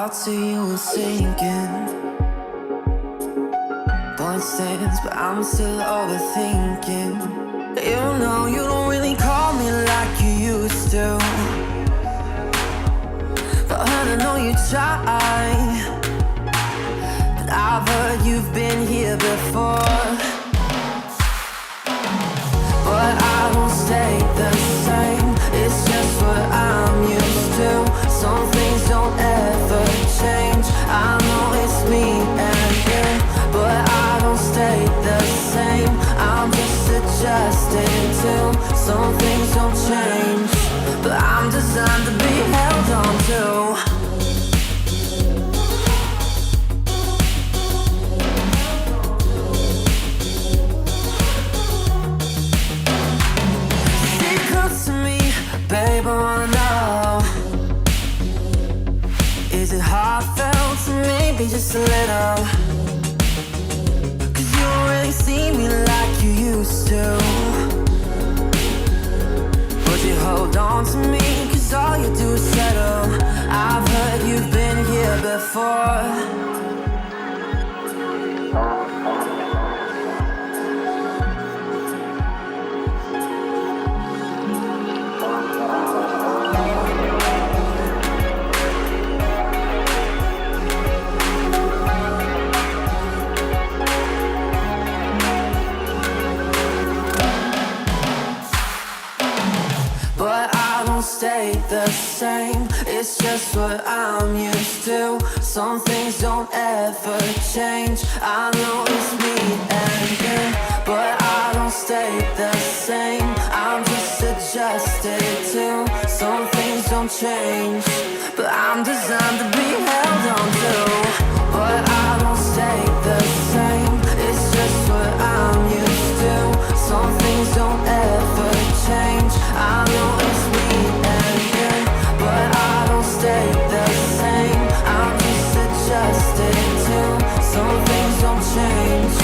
thoughts of you were sinking. Point stands, but I'm still overthinking. You know you don't really call me like you used to, but I know you try. But I've heard you've been here before. But I won't stay the same. It's just what I'm used to. Some things don't ever change. I know it's me and you, but I don't stay the same. I'm just adjusting to. Some things don't change, but I'm designed to be held on to. Babe, I wanna know, is it heartfelt to maybe just a little? Cause you don't really see me like you used to. But you hold on to me, cause all you do is settle. I've heard you've been here before. Stay the same, it's just what I'm used to. Some things don't ever change. I know it's me and you, but I don't stay the same. I'm just adjusted to. Some things don't change, but I'm designed to be held on to. But I don't stay the same, it's just what I'm used to. Some things don't ever change. I know it's me and you, but I don't stay the same. I'm just adjusted to. Some things don't change,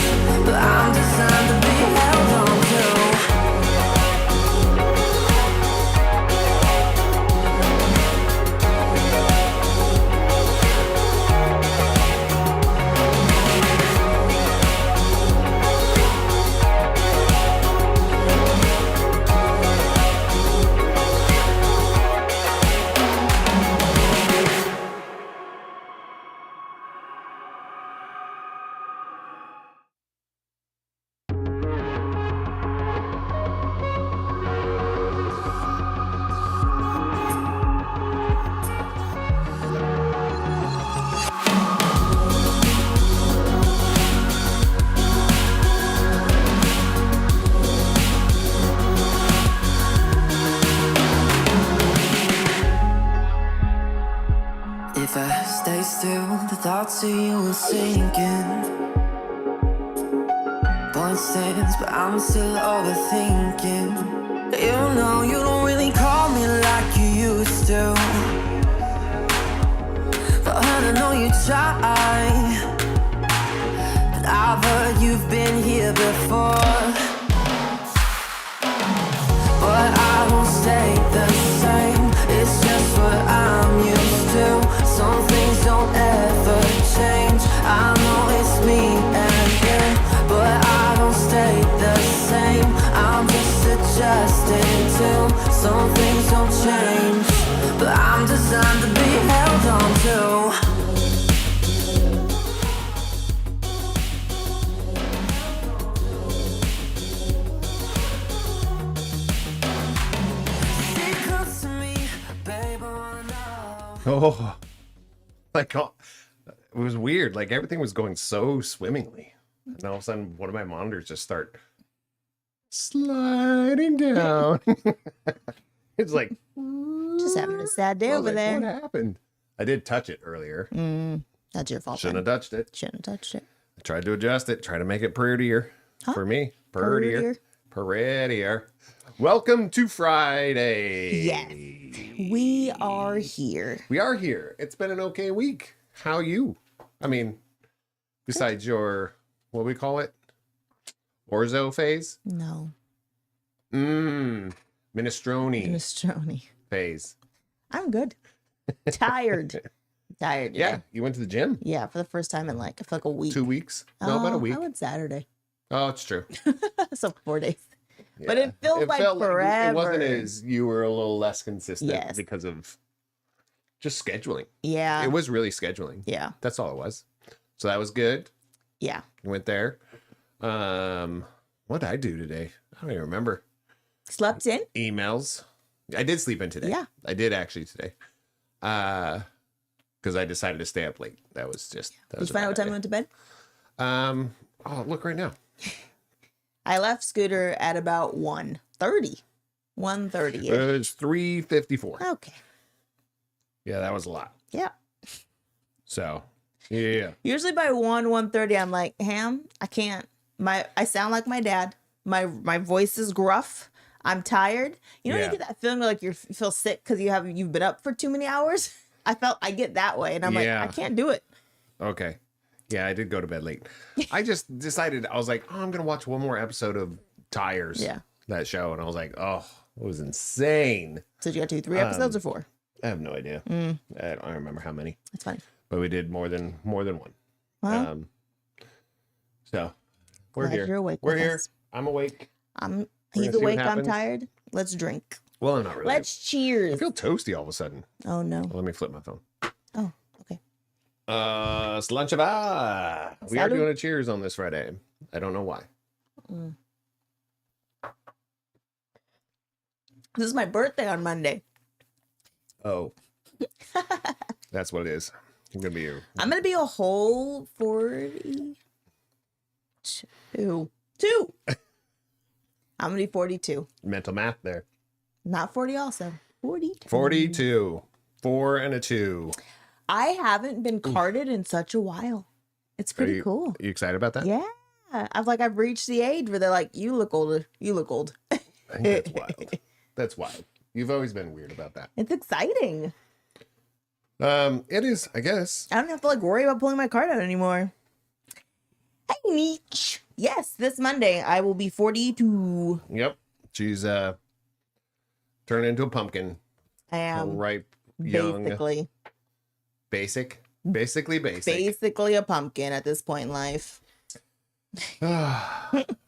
but I'm designed to be held on to. If I stay still, the thoughts of you are sinking. Point stands, but I'm still overthinking. You know you don't really call me like you used to, but I know you try. But I've heard you've been here before. But I won't stay the same. It's just what I'm used to. Some things don't ever change. I know it's me and you, but I don't stay the same. I'm just adjusting to. Some things don't change, but I'm designed to be held on to. Oh, like it was weird. Like everything was going so swimmingly, and all of a sudden, one of my monitors just start sliding down. It's like just having a sad day over there. What happened? I did touch it earlier. That's your fault. Shouldn't have touched it. Shouldn't have touched it. I tried to adjust it. Try to make it prettier for me. Prettier. Welcome to Friday. Yes, we are here. We are here. It's been an okay week. How you? I mean, besides your, what we call it? Orzo phase? No. Minestrone Minestrone phase. I'm good. Tired. Tired today. Yeah, you went to the gym? Yeah, for the first time in like, I feel like a week. 2 weeks? No, about a week. I went Saturday. Oh, it's true. So 4 days. Yeah. But it felt like forever. It wasn't as, you were a little less consistent Yes. because of just scheduling. Yeah. It was really scheduling. Yeah. That's all it was. So that was good. Yeah. Went there. What did I do today? I don't even remember. Slept in? Emails. I did sleep in today. Yeah. I did actually today. Because I decided to stay up late. That was just. That Did was you find out what time you day. went to bed? Oh, look right now. I left Scooter at about 1:30. 1:30. It was 3:54. Okay. Yeah, that was a lot. Yeah. So, yeah. Usually by 1:30, I'm like, Ham, I can't. I sound like my dad. My voice is gruff. I'm tired. You know, Yeah. you get that feeling where like you feel sick because you've been up for too many hours. I get that way, and I'm Yeah. like, I can't do it. Okay. Yeah, I did go to bed late. I just decided, I was like, oh, I'm going to watch one more episode of Tires. Yeah. That show. And I was like, oh, it was insane. So you got to do 3 episodes or 4? I have no idea. I don't remember how many. That's fine. But we did more than one. Well, So we're glad here. you're awake We're with here. us. I'm awake. He's see what awake. I'm happens. tired. Let's drink. Well, not really. Let's I cheers. feel toasty all of a sudden. Oh no. Let me flip my phone. Oh, okay. Slanchava. We are Salud. doing a cheers on this Friday. I don't know why. This is my birthday on Monday. Oh. That's what it is. I'm gonna be I'm gonna be a whole 42. Two. I'm gonna be 42. mental math there. Not 40 also. 42. 42. 4 and a 2. I haven't been carded in such a while. It's pretty cool. Are you excited about that? Yeah. I've reached the age where they're like, you look older. You look old. I think that's wild. That's wild. You've always been weird about that. It's exciting. It is, I guess. I don't have to worry about pulling my card out anymore. Hey, Nietzsche. Yes, this Monday I will be 42. Yep. She's turning into a pumpkin. I am Ripe, young, basically basically basic. basically a pumpkin at this point in life.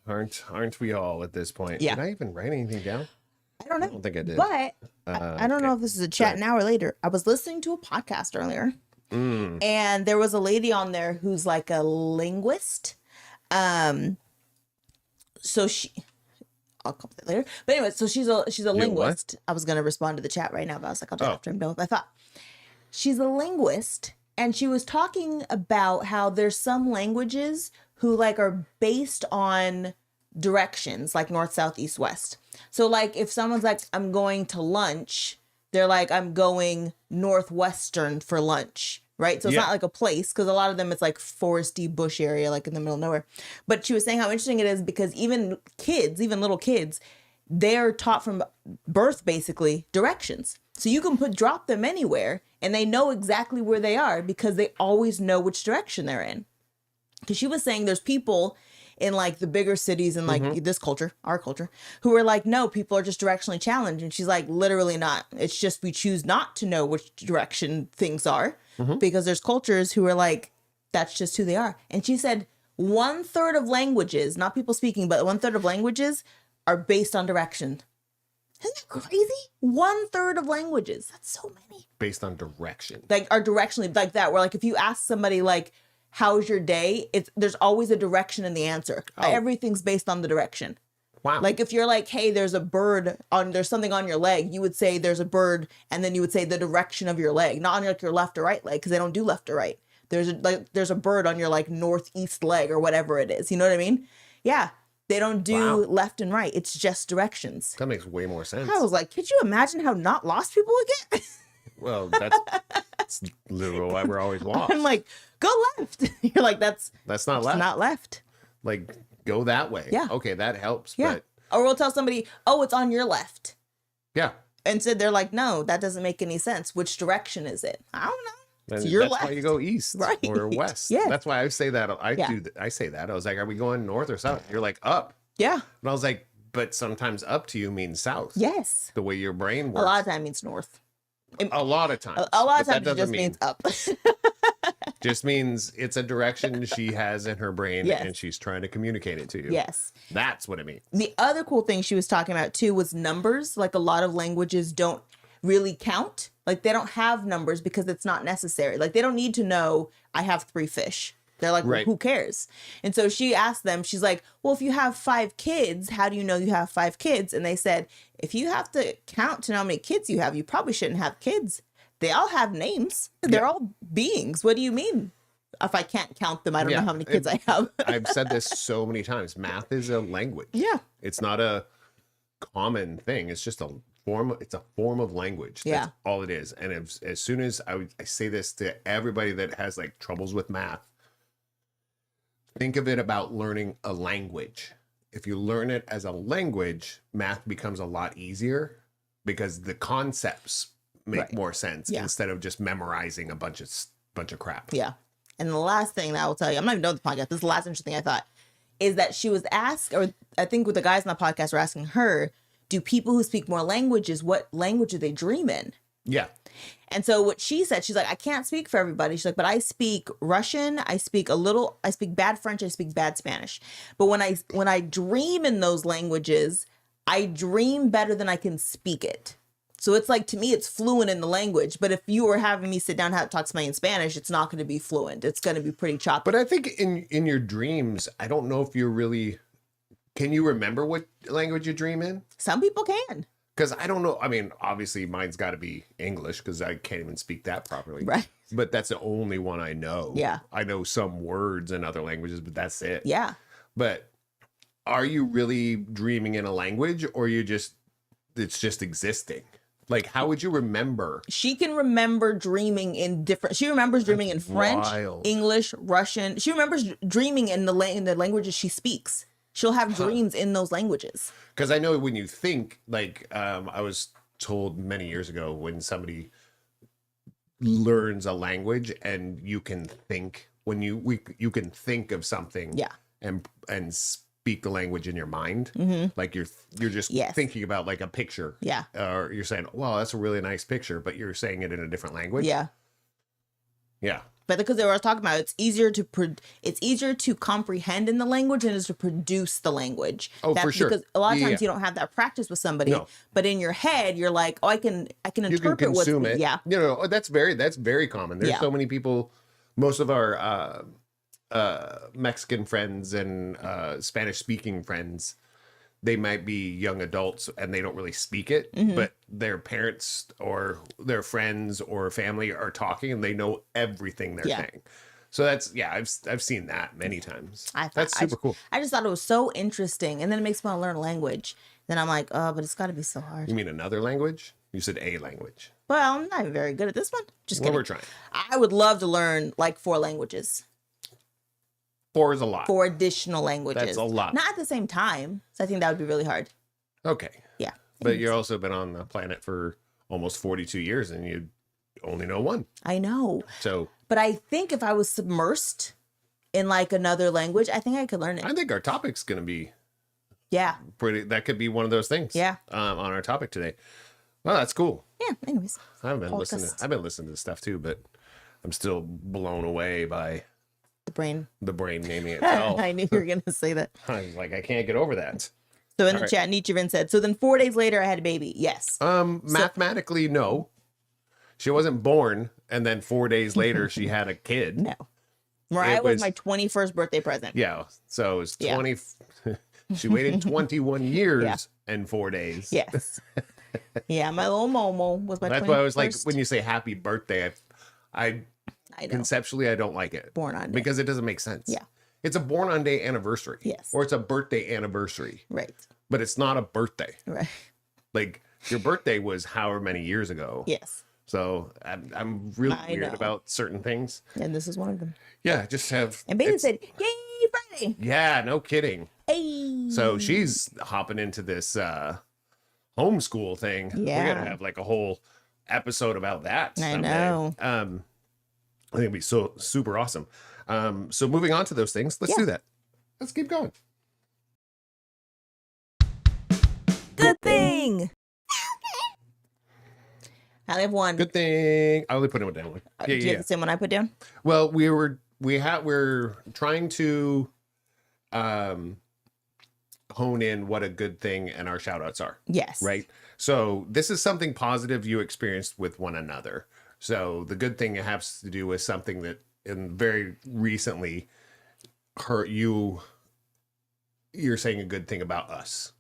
Aren't we all at this point? Yeah. Did I even write anything down? I don't know. I don't think I did. But I don't know if this is a chat now or later. I was listening to a podcast earlier, and there was a lady on there who's like a linguist. So I'll come to that later. But anyway, so she's a linguist. I was gonna respond to the chat right now, but I was like, I'll do it after I'm done. But I thought she's a linguist, and she was talking about how there's some languages who are based on directions, like north, south, east, west. So if someone's like, I'm going to lunch, they're like, I'm going northwestern for lunch, right? So it's not like a place, because a lot of them it's like foresty bush area, like in the middle of nowhere. But she was saying how interesting it is because even little kids, they're taught from birth basically directions. So you can drop them anywhere and they know exactly where they are because they always know which direction they're in. Because she was saying there's people in the bigger cities and this culture, our culture, who are like, no, people are just directionally challenged. And she's like, literally not. It's just we choose not to know which direction things are because there's cultures who are like, that's just who they are. And she said 1/3 of languages, not people speaking, but 1/3 of languages are based on direction. Isn't that crazy? 1/3 of languages. That's so many. Based on direction. Are directionally like that. Where if you ask somebody how's your day? There's always a direction in the answer. Oh. Everything's based on the direction. Wow. If you're like, hey, there's something on your leg, you would say there's a bird, and then you would say the direction of your leg, not on your left or right leg, because they don't do left or right. There's a bird on your northeast leg or whatever it is. You know what I mean? Yeah. They don't do left and right. It's just directions. That makes way more sense. I was like, could you imagine how not lost people would get? Well, that's literally why we're always lost. I'm like, go left. You're like, that's not left. not left. Go that way. Yeah. Okay, that helps. Yeah. But Or we'll tell somebody, oh, it's on your left. yeah. And so they're like, no, that doesn't make any sense. Which direction is it? I don't know. It's your that's left. why you go east Right. or west. Yeah. That's why I say that. I say that. I was like, are we going north or south? You're like, up. Yeah. And I was like, but sometimes up to you means south. Yes. The way your brain works. A lot of time means north. A lot of times. A lot of but times that it just doesn't mean- means up. Just means it's a direction she has in her brain Yes. and she's trying to communicate it to you. Yes. That's what it means. The other cool thing she was talking about too was numbers. Like a lot of languages don't really count. Like they don't have numbers because it's not necessary. Like they don't need to know I have 3 fish. They're like, well, Right. who cares? And so she asked them, she's like, well, if you have 5 kids, how do you know you have 5 kids? And they said, if you have to count to know how many kids you have, you probably shouldn't have kids. They all have names. They're all beings. What do you mean? If I can't count them, I don't know how many kids I have. I've said this so many times. Math is a language. Yeah. It's not a common thing. It's just a form. It's a form of language. Yeah. That's all it is. And as soon as I say this to everybody that has like troubles with math, think of it about learning a language. If you learn it as a language, math becomes a lot easier because the concepts make more sense instead of just memorizing a bunch of crap. Yeah. And the last thing that I will tell you, I'm not even done with the podcast. This is the last interesting thing I thought, is that she was asked, or I think with the guys on the podcast were asking her, do people who speak more languages, what language do they dream in? Yeah. And so what she said, she's like, I can't speak for everybody. She's like, but I speak Russian, I speak bad French, I speak bad Spanish. But when I dream in those languages, I dream better than I can speak it. So it's like, to me, it's fluent in the language. But if you were having me sit down and talk to somebody in Spanish, it's not going to be fluent. It's going to be pretty choppy. But I think in your dreams, I don't know if you're really, can you remember what language you dream in? Some people can. Because I don't know. I mean, obviously mine's got to be English because I can't even speak that properly. Right. But that's the only one I know. Yeah. I know some words in other languages, but that's it. Yeah. But are you really dreaming in a language or it's just existing? Like, how would you remember? She can remember dreaming in different. She remembers dreaming in French, wild. English, Russian. She remembers dreaming in the languages she speaks. She'll have dreams in those languages. Because I know when you think, like, I was told many years ago when somebody learns a language and you can think you can think of something, Yeah. and speak the language in your mind, like you're just Yes. thinking about like a picture, Yeah. or you're saying, "Wow, that's a really nice picture," but you're saying it in a different language. Yeah. Yeah. But because they were talking about, it's easier to comprehend in the language than it is to produce the language. Oh, for sure. Because a lot of Yeah, times yeah. you don't have that practice with somebody. No. But in your head, you're like, oh, I can You can interpret what's consume it. Yeah. You know, that's very common. There's Yeah. so many people, most of our Mexican friends and Spanish speaking friends, they might be young adults and they don't really speak it, but their parents or their friends or family are talking and they know everything they're saying. So that's, I've seen that many times. That's super cool. I just thought it was so interesting. And then it makes me want to learn a language. Then I'm like, oh, but it's got to be so hard. You mean another language? You said a language. Well, I'm not very good at this one. Just Well, kidding. we're trying. I would love to learn like 4 languages. 4 is a lot. 4 additional languages. That's a lot. Not at the same time. So I think that would be really hard. Okay. Yeah. But you've also been on the planet for almost 42 years and you only know 1. I know. So But I think if I was submersed in like another language, I think I could learn it. I think our topic's going to be Yeah. that could be one of those things. Yeah. On our topic today. Well, that's cool. Yeah. Anyways. I've been listening to stuff too, but I'm still blown away by The brain. the brain naming itself. I knew you were going to say that. I was like, I can't get over that. So in the right. chat, Nichirin said, so then 4 days later, I had a baby. Yes. Mathematically, no. She wasn't born, and then 4 days later, she had a kid. No. Mariah It was was- my 21st birthday present. Yeah, so it was Yeah. 20. She waited 21 years Yeah. and 4 days. Yes. Yeah, my little Momo was my 21st. That's why I was like, when you say happy birthday, I I know. conceptually, I don't like it. Born on day. Because it doesn't make sense. Yeah. It's a born on day anniversary. Yes. Or it's a birthday anniversary. Right. But it's not a birthday. Right. Like your birthday was however many years ago. Yes. So I'm really I weird know. about certain things. And this is one of them. Yeah, just have. And Bailey it's- said, yay, Friday. Yeah, no kidding. Hey. So she's hopping into this homeschool thing. Yeah. We're gonna have like a whole episode about that. I someday. know. I think it'd be so super awesome. So moving on to those things, let's do that. Let's keep going. Good thing. I only have one. Good thing. I only put it down. Do you have the same one I put down? Well, we're trying to hone in what a good thing and our shout outs are. Yes. Right. So this is something positive you experienced with one another. So the good thing has to do with something that very recently hurt you. You're saying a good thing about us.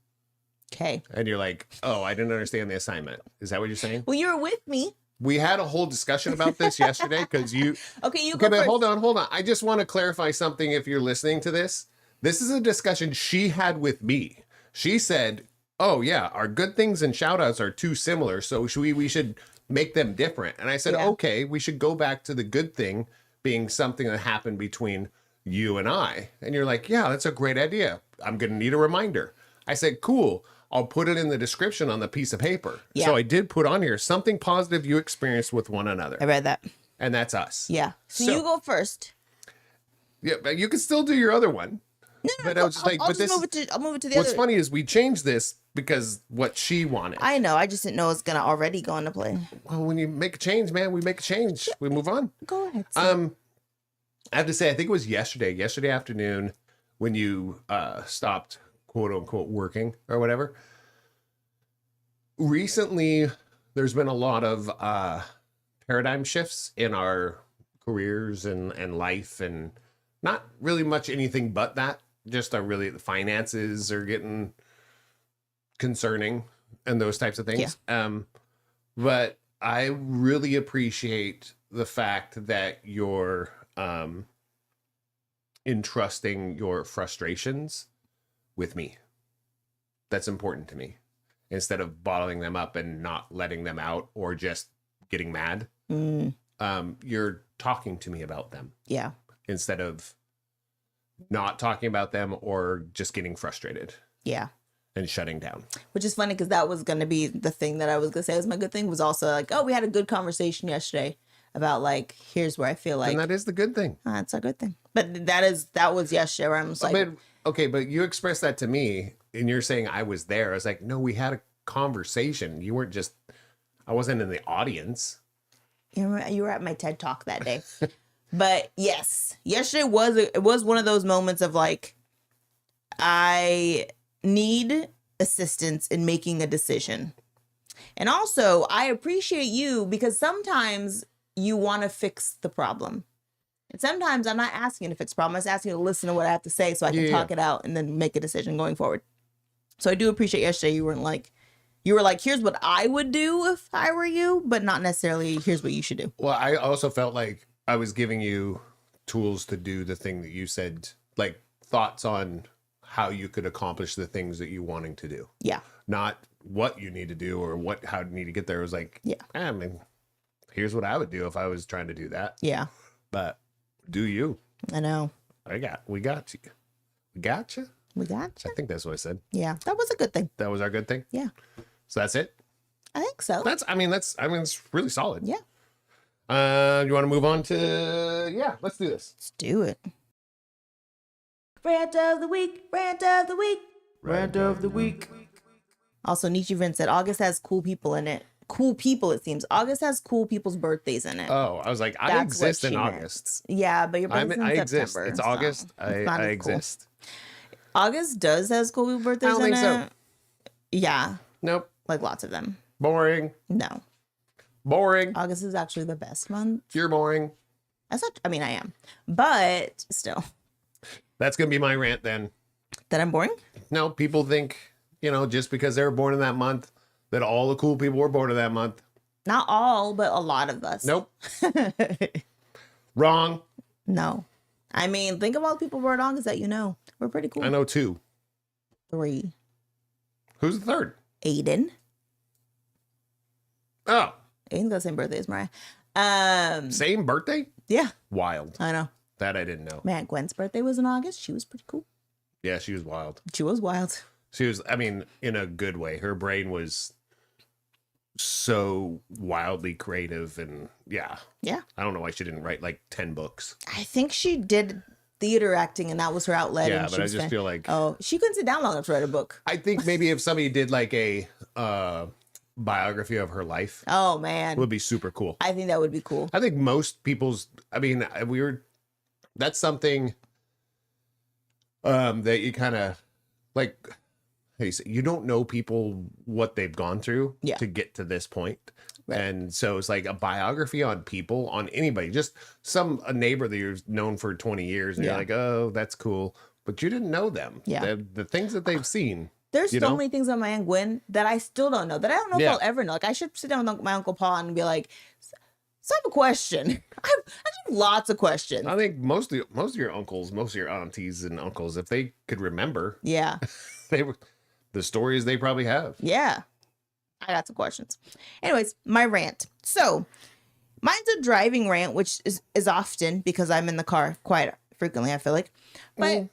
Okay. And you're like, oh, I didn't understand the assignment. Is that what you're saying? Well, you were with me. We had a whole discussion about this yesterday because you. Okay, Okay, but hold on. I just want to clarify something if you're listening to this. This is a discussion she had with me. She said, oh, yeah, our good things and shout outs are too similar. So we should make them different. And I said, okay, we should go back to the good thing being something that happened between you and I. And you're like, yeah, that's a great idea. I'm going to need a reminder. I said, cool. I'll put it in the description on the piece of paper. Yeah. So I did put on here something positive you experienced with one another. I read that. And that's us. Yeah. So you go first. Yeah, but you can still do your other one. No, but I was just like, I'll but this. I'll move it to the what's other. funny is we changed this because what she wanted. I know. I just didn't know it's gonna already go into play. Well, when you make a change, man, we make a change. We move on. Go ahead. I have to say, I think it was yesterday afternoon when you stopped, quote unquote, working or whatever. Recently, there's been a lot of paradigm shifts in our careers and life, and not really much anything but that. Just the finances are getting concerning and those types of things. Yeah. But I really appreciate the fact that you're entrusting your frustrations with me. That's important to me. Instead of bottling them up and not letting them out or just getting mad, you're talking to me about them. Yeah. Instead of not talking about them or just getting frustrated. Yeah. And shutting down. Which is funny because that was going to be the thing that I was going to say was my good thing, was also like, oh, we had a good conversation yesterday about like, here's where I feel like. And that is the good thing. That's a good thing. But that was yesterday where I'm just like. But you expressed that to me and you're saying I was there. I was like, no, we had a conversation. You weren't just, I wasn't in the audience. You were at my TED Talk that day. But yes, yesterday was one of those moments of like, I need assistance in making a decision. And also, I appreciate you because sometimes you want to fix the problem. And sometimes I'm not asking you to fix the problem. I'm just asking you to listen to what I have to say so I can talk it out and then make a decision going forward. So I do appreciate yesterday you were like, here's what I would do if I were you, but not necessarily here's what you should do. Well, I also felt like I was giving you tools to do the thing that you said, like thoughts on how you could accomplish the things that you're wanting to do. Yeah. Not what you need to do or how you need to get there. It was like, I mean, here's what I would do if I was trying to do that. Yeah. But do you? I know. We got you. We got you. We got you. I think that's what I said. Yeah. That was a good thing. That was our good thing? Yeah. So that's it? I think so. It's really solid. Yeah. You want to move on to, let's do this. Let's do it. Rant of the week. Also, Nietzsche Vince said August has cool people in it. Cool people, it seems. August has cool people's birthdays in it. Oh, I was like, I exist in August. Yeah, but your birthday's in September. Exist. It's August. I exist. Cool. August has cool people's birthdays in it. I don't think so. Yeah. Nope. Like lots of them. Boring. No. Boring. August is actually the best month. You're boring. That's not, I am. But still. That's going to be my rant then. That I'm boring? No, people think, just because they were born in that month, that all the cool people were born in that month. Not all, but a lot of us. Nope. Wrong. No. Think of all the people born in August that you know. We're pretty cool. I know 2. 3. Who's the third? Aiden. Oh. Aiden's got the same birthday as Mariah. Same birthday? Yeah. Wild. I know. That I didn't know. Man, Gwen's birthday was in August. She was pretty cool. Yeah, she was wild. She was wild. She was, in a good way. Her brain was so wildly creative and yeah. I don't know why she didn't write like 10 books. I think she did theater acting and that was her outlet. Yeah, but I just feel like... Oh, she couldn't sit down long enough to write a book. I think maybe if somebody did like a biography of her life Oh man, would be super cool. I think that would be cool. I think most people's, I mean, that's something that you kind of like, how you say, you don't know people what they've gone through to get to this point. Right. And so it's like a biography on people, on anybody, just a neighbor that you've known for 20 years and you're like, oh, that's cool. But you didn't know them. Yeah. The things that they've seen. There's so many things on my Aunt Gwen that I still don't know, that I don't know if I'll ever know. Like, I should sit down with my Uncle Paul and be like, so I have a question. I have lots of questions. I think most of your uncles, most of your aunties and uncles, if they could remember, the stories they probably have. Yeah. I got some questions. Anyways, my rant. So mine's a driving rant, which is often because I'm in the car quite frequently, I feel like. But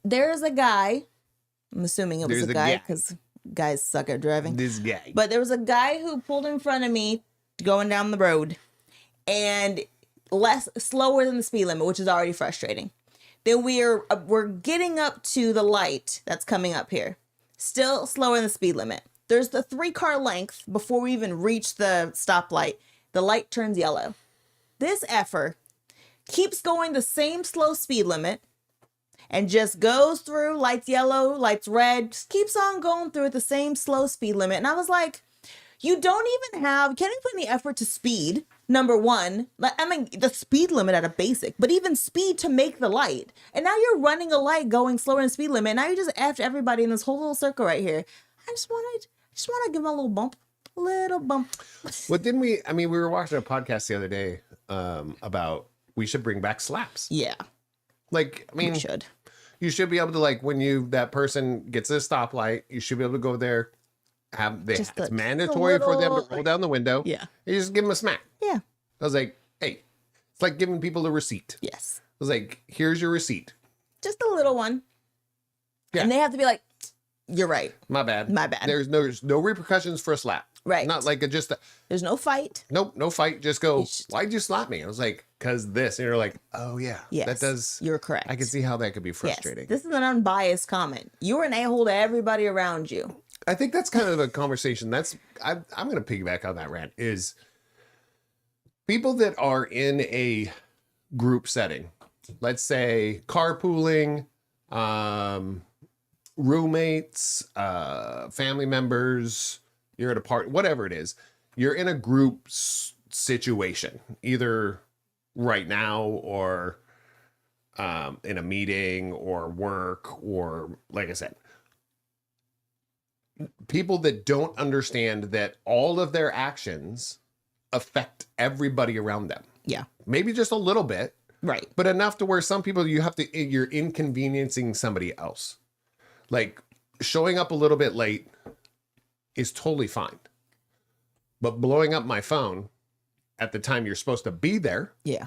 there's a guy, I'm assuming it was a guy because guys suck at driving. This guy. But there was a guy who pulled in front of me going down the road and slower than the speed limit, which is already frustrating. Then we're getting up to the light that's coming up here. Still slower than the speed limit. There's the 3-car length before we even reach the stoplight. The light turns yellow. This effer keeps going the same slow speed limit and just goes through, lights yellow, lights red, just keeps on going through at the same slow speed limit. And I was like, you can't even put any effort to speed, number one. I mean, the speed limit at a basic, but even speed to make the light. And now you're running a light going slower than speed limit. And now you just effed everybody in this whole little circle right here. I just want to give him a little bump. Well, we were watching a podcast the other day about we should bring back slaps. Yeah. Like, I mean, you should be able to, like, when that person gets a stoplight, you should be able to go there. It's mandatory for them to roll down the window. Yeah. You just give them a smack. Yeah. I was like, hey, it's like giving people a receipt. Yes. I was like, here's your receipt. Just a little one. Yeah. And they have to be like, you're right. My bad. There's no repercussions for a slap. Right. Not like there's no fight. Nope, no fight. Just go, why'd you slap me? I was like, cause this. And you're like, oh yeah. Yes, that does. You're correct. I can see how that could be frustrating. Yes, this is an unbiased comment. You were an a-hole to everybody around you. I think that's kind of a conversation. I'm going to piggyback on that rant is people that are in a group setting, let's say carpooling, roommates, family members, you're at a party, whatever it is, you're in a group situation, either right now or in a meeting or work, or like I said, people that don't understand that all of their actions affect everybody around them. Yeah. Maybe just a little bit. Right. But enough to where some people you're inconveniencing somebody else. Like showing up a little bit late is totally fine. But blowing up my phone at the time you're supposed to be there. Yeah.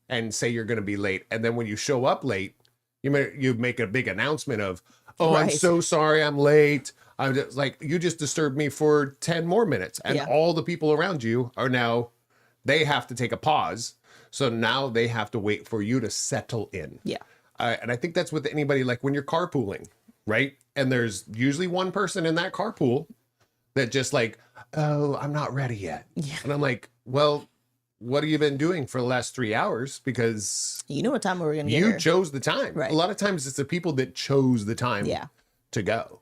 And say you're going to be late. And then when you show up late, you make a big announcement of, oh, right. I'm so sorry I'm late. I'm just like, you just disturbed me for 10 more minutes. And all the people around you are now, they have to take a pause. So now they have to wait for you to settle in. Yeah. And I think that's with anybody, like when you're carpooling, right? And there's usually one person in that carpool that just like, oh, I'm not ready yet. Yeah. And I'm like, well, what have you been doing for the last 3 hours? Because you know what time we were going to get here. You chose the time. Right. A lot of times it's the people that chose the time to go.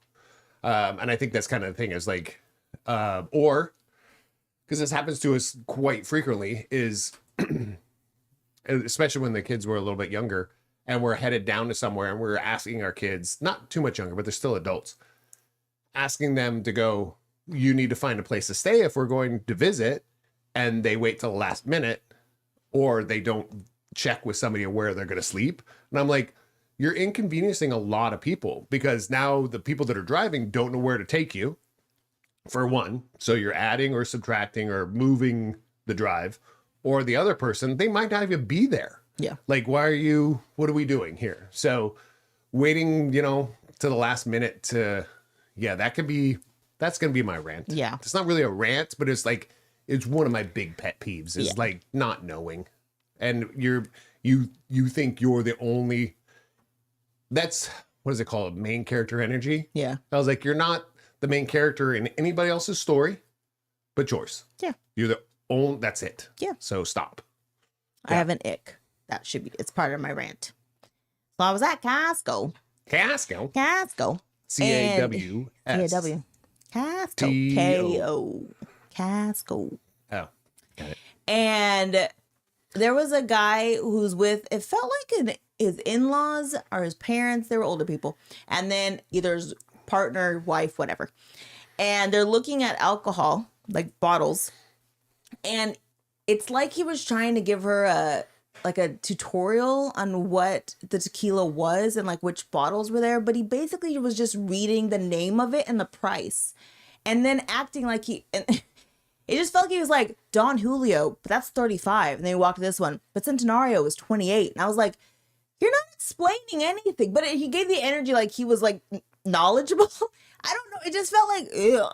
And I think that's kind of the thing is like, or because this happens to us quite frequently is, especially when the kids were a little bit younger and we're headed down to somewhere and we're asking our kids, not too much younger, but they're still adults, asking them to go, you need to find a place to stay if we're going to visit. And they wait till the last minute or they don't check with somebody where they're going to sleep. And I'm like, you're inconveniencing a lot of people because now the people that are driving don't know where to take you, for one. So you're adding or subtracting or moving the drive, or the other person, they might not even be there. Yeah. Like, what are we doing here? So waiting, to the last minute to, that's going to be my rant. Yeah. It's not really a rant, but it's like, it's one of my big pet peeves is like not knowing. And you think you're the only, that's, what is it called? Main character energy. Yeah. I was like, you're not the main character in anybody else's story. but yours. Yeah. You're the only, that's it. Yeah. So stop. I have an ick. That should be, it's part of my rant. So I was at Costco. Costco. Costco. C-A-W-S. C-A-W. Costco. T-O. K-O. Costco. Oh, got it. And there was a guy who's with, it felt like his in-laws or his parents. They were older people. And then either his partner, wife, whatever. And they're looking at alcohol, like bottles. And it's like he was trying to give her a tutorial on what the tequila was and like which bottles were there. But he basically was just reading the name of it and the price. And then acting like and it just felt like he was like, Don Julio, but that's 35. And then he walked to this one, but Centenario is 28. And I was like, you're not explaining anything. But he gave the energy like he was like knowledgeable. I don't know. It just felt like, ew.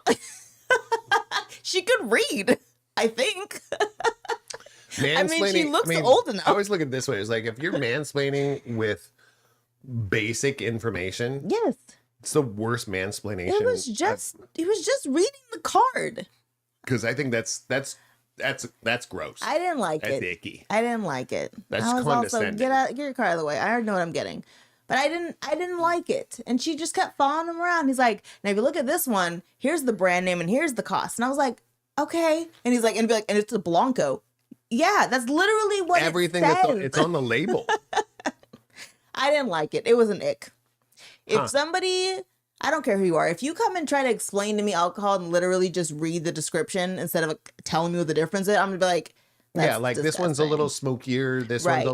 She could read, I think. I mean, she looks old enough. I always look at it this way. It's like if you're mansplaining with basic information. Yes. It's the worst mansplaining. It was just reading the card. Because I think that's gross. I didn't like it. That's icky. I didn't like it. That's I was condescending. also, get your car out of the way. I already know what I'm getting. But I didn't like it. And she just kept following him around. He's like, now if you look at this one, here's the brand name and here's the cost. And I was like, okay. And he's like, and it's a Blanco. Yeah, that's literally what everything it says. it's on the label. I didn't like it. It was an ick. If somebody, I don't care who you are, if you come and try to explain to me alcohol and literally just read the description instead of telling me what the difference is, I'm gonna be like, yeah, like disgusting. This one's a little smokier. This right.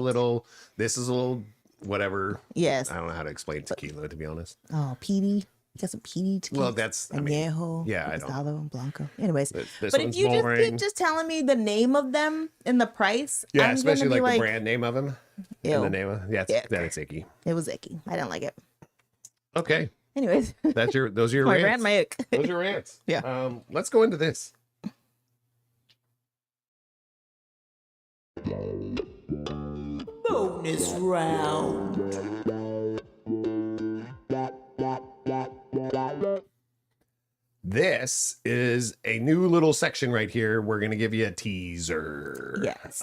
This is a little whatever. Yes. I don't know how to explain tequila, to be honest. Oh, peaty. You got some peaty tequila. Well, that's Añejo, yeah, I Rosado, don't. Blanco. Anyways, this but if you boring. just keep just telling me the name of them and the price, yeah, I'm especially like the brand name of them. Ew. And the name of that it's icky. It was icky. I didn't like it. Okay. Anyways, those are your my rants. rant, my ick. Those are your rants. Yeah. Let's go into this. Bonus round. This is a new little section right here. We're going to give you a teaser. Yes.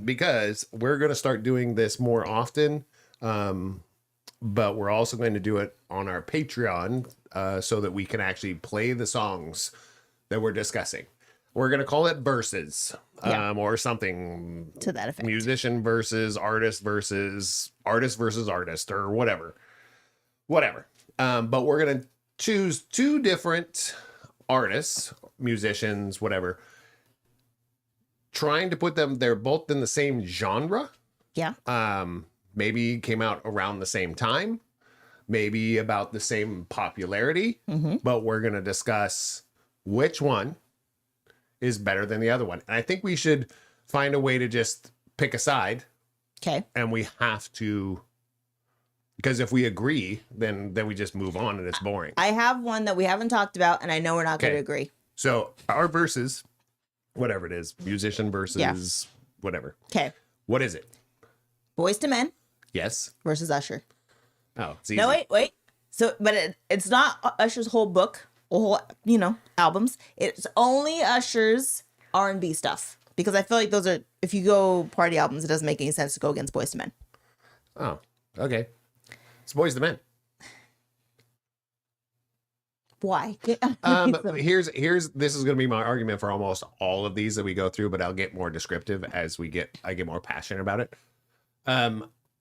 Because we're going to start doing this more often. But we're also going to do it on our Patreon so that we can actually play the songs that we're discussing. We're going to call it versus or something to that effect. Musician versus artist versus artist or whatever. But we're going to choose two different artists, musicians, whatever, trying to put them, they're both in the same genre. Yeah. Maybe came out around the same time, maybe about the same popularity, but we're going to discuss which one is better than the other one. And I think we should find a way to just pick a side. Okay. And we have to, because if we agree, then we just move on and it's boring. I have one that we haven't talked about, and I know we're not going to agree. So our versus, whatever it is, musician versus whatever. Okay. What is it? Boyz II Men. Yes. Versus Usher. Oh, it's easy. No, wait. So, but it's not Usher's whole book, whole, albums. It's only Usher's R&B stuff. Because I feel like those are, if you go party albums, it doesn't make any sense to go against Boyz II Men. Oh, okay. It's Boyz II Men. Why? Here's this is going to be my argument for almost all of these that we go through, but I'll get more descriptive as I get more passionate about it.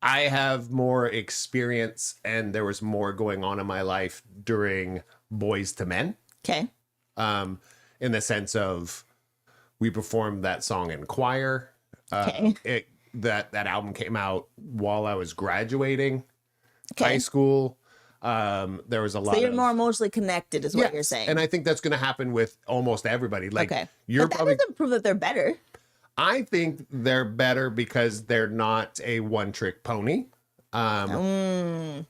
I have more experience and there was more going on in my life during Boyz II Men. Okay. In the sense of we performed that song in choir. Okay. That album came out while I was graduating high school. There was a lot. So you're more emotionally connected, is what you're saying. And I think that's going to happen with almost everybody. Like, okay. You're but that probably doesn't prove that they're better. I think they're better because they're not a one-trick pony. OG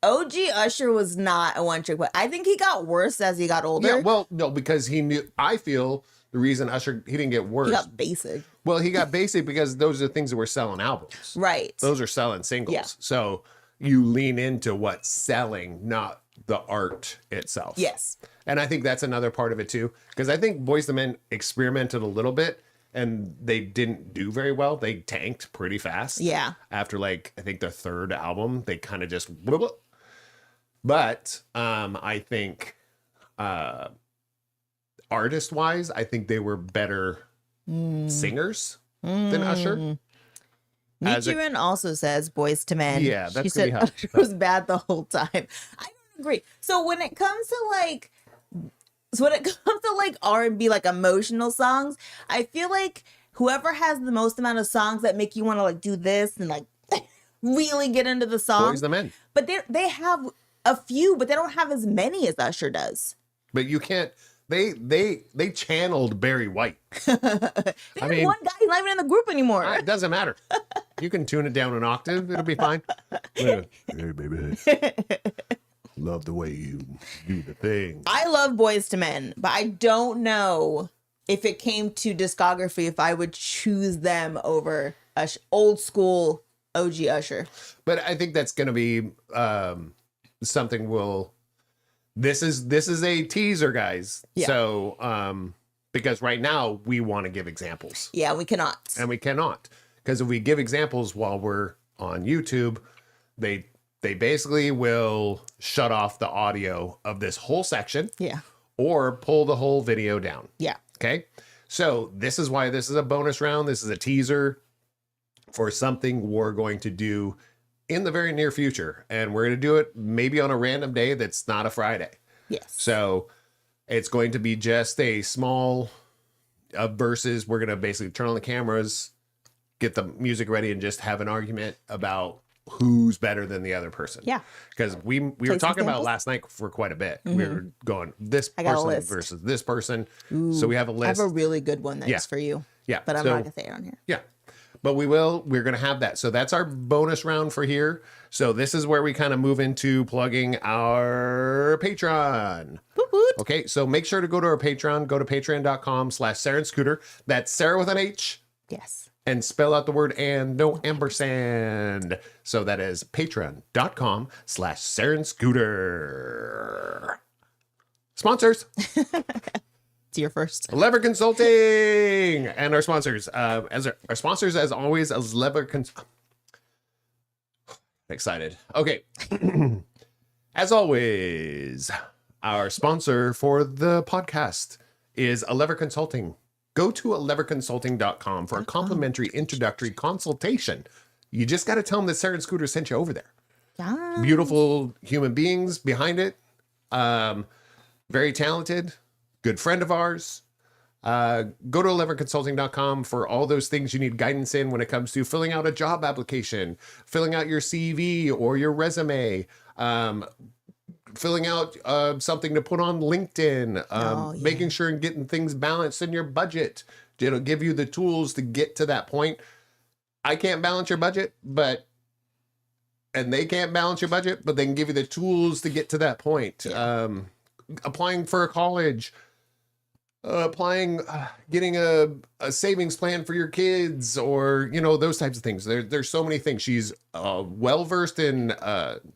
Usher was not a one-trick pony. I think he got worse as he got older. Yeah, well, no, because he knew. I feel the reason Usher he didn't get worse. He got basic. Well, he got basic because those are the things that were selling albums. Right. Those are selling singles. Yeah. So you lean into what's selling, not the art itself. Yes. And I think that's another part of it too, because I think Boyz II Men experimented a little bit and they didn't do very well. They tanked pretty fast. Yeah. After like, I think their third album, they kind of just, but I think artist wise, I think they were better singers than Usher. Nichiren also says Boyz II Men. Yeah, that's she said gonna be Usher was bad the whole time. I don't agree. So when it comes to like R&B, like emotional songs, I feel like whoever has the most amount of songs that make you want to like do this and like really get into the song. Boyz II Men. But they have a few, but they don't have as many as Usher does. But you can't. They channeled Barry White. There's one guy who's not even in the group anymore. It doesn't matter. You can tune it down an octave. It'll be fine. Yeah. Hey, baby. Love the way you do the thing. I love Boyz II Men, but I don't know if it came to discography if I would choose them over old school OG Usher. But I think that's going to be something we'll... This is a teaser, guys. Yeah. So, because right now we want to give examples. Yeah, we cannot. And we cannot. Because if we give examples while we're on YouTube, they basically will shut off the audio of this whole section. Yeah. Or pull the whole video down. Yeah. Okay. So this is why this is a bonus round. This is a teaser for something we're going to do in the very near future. And we're going to do it maybe on a random day that's not a Friday. Yes. So it's going to be just a small versus. We're going to basically turn on the cameras, get the music ready, and just have an argument about who's better than the other person. Yeah. Because we were talking about last night for quite a bit. We were going this person versus this person. Ooh, so we have a list. I have a really good one that's for you. Yeah. But I'm not going to say it on here. Yeah. But we're going to have that. So that's our bonus round for here. So this is where we kind of move into plugging our Patreon. Woot woot. Okay. So make sure to go to our Patreon. Go to patreon.com/Sarah and Scooter. That's Sarah with an H. Yes. And spell out the word and, no ampersand. So that is patreon.com/Sarah and Scooter. Sponsors. It's your first. Lever Consulting and our sponsors. Our sponsors, as always, as Lever excited. Okay. As always, our sponsor for the podcast is Lever Consulting. Go to leverconsulting.com for a complimentary introductory consultation. You just got to tell them that Sarah and Scooter sent you over there. Yeah. Beautiful human beings behind it. Very talented. Good friend of ours. Go to leverconsulting.com for all those things you need guidance in when it comes to filling out a job application, filling out your CV or your resume, filling out something to put on LinkedIn, making sure and getting things balanced in your budget. It'll give you the tools to get to that point. I can't balance your budget, and they can't balance your budget, but they can give you the tools to get to that point. Yeah. Applying for a college, getting a savings plan for your kids, or, those types of things. There's so many things. She's well-versed in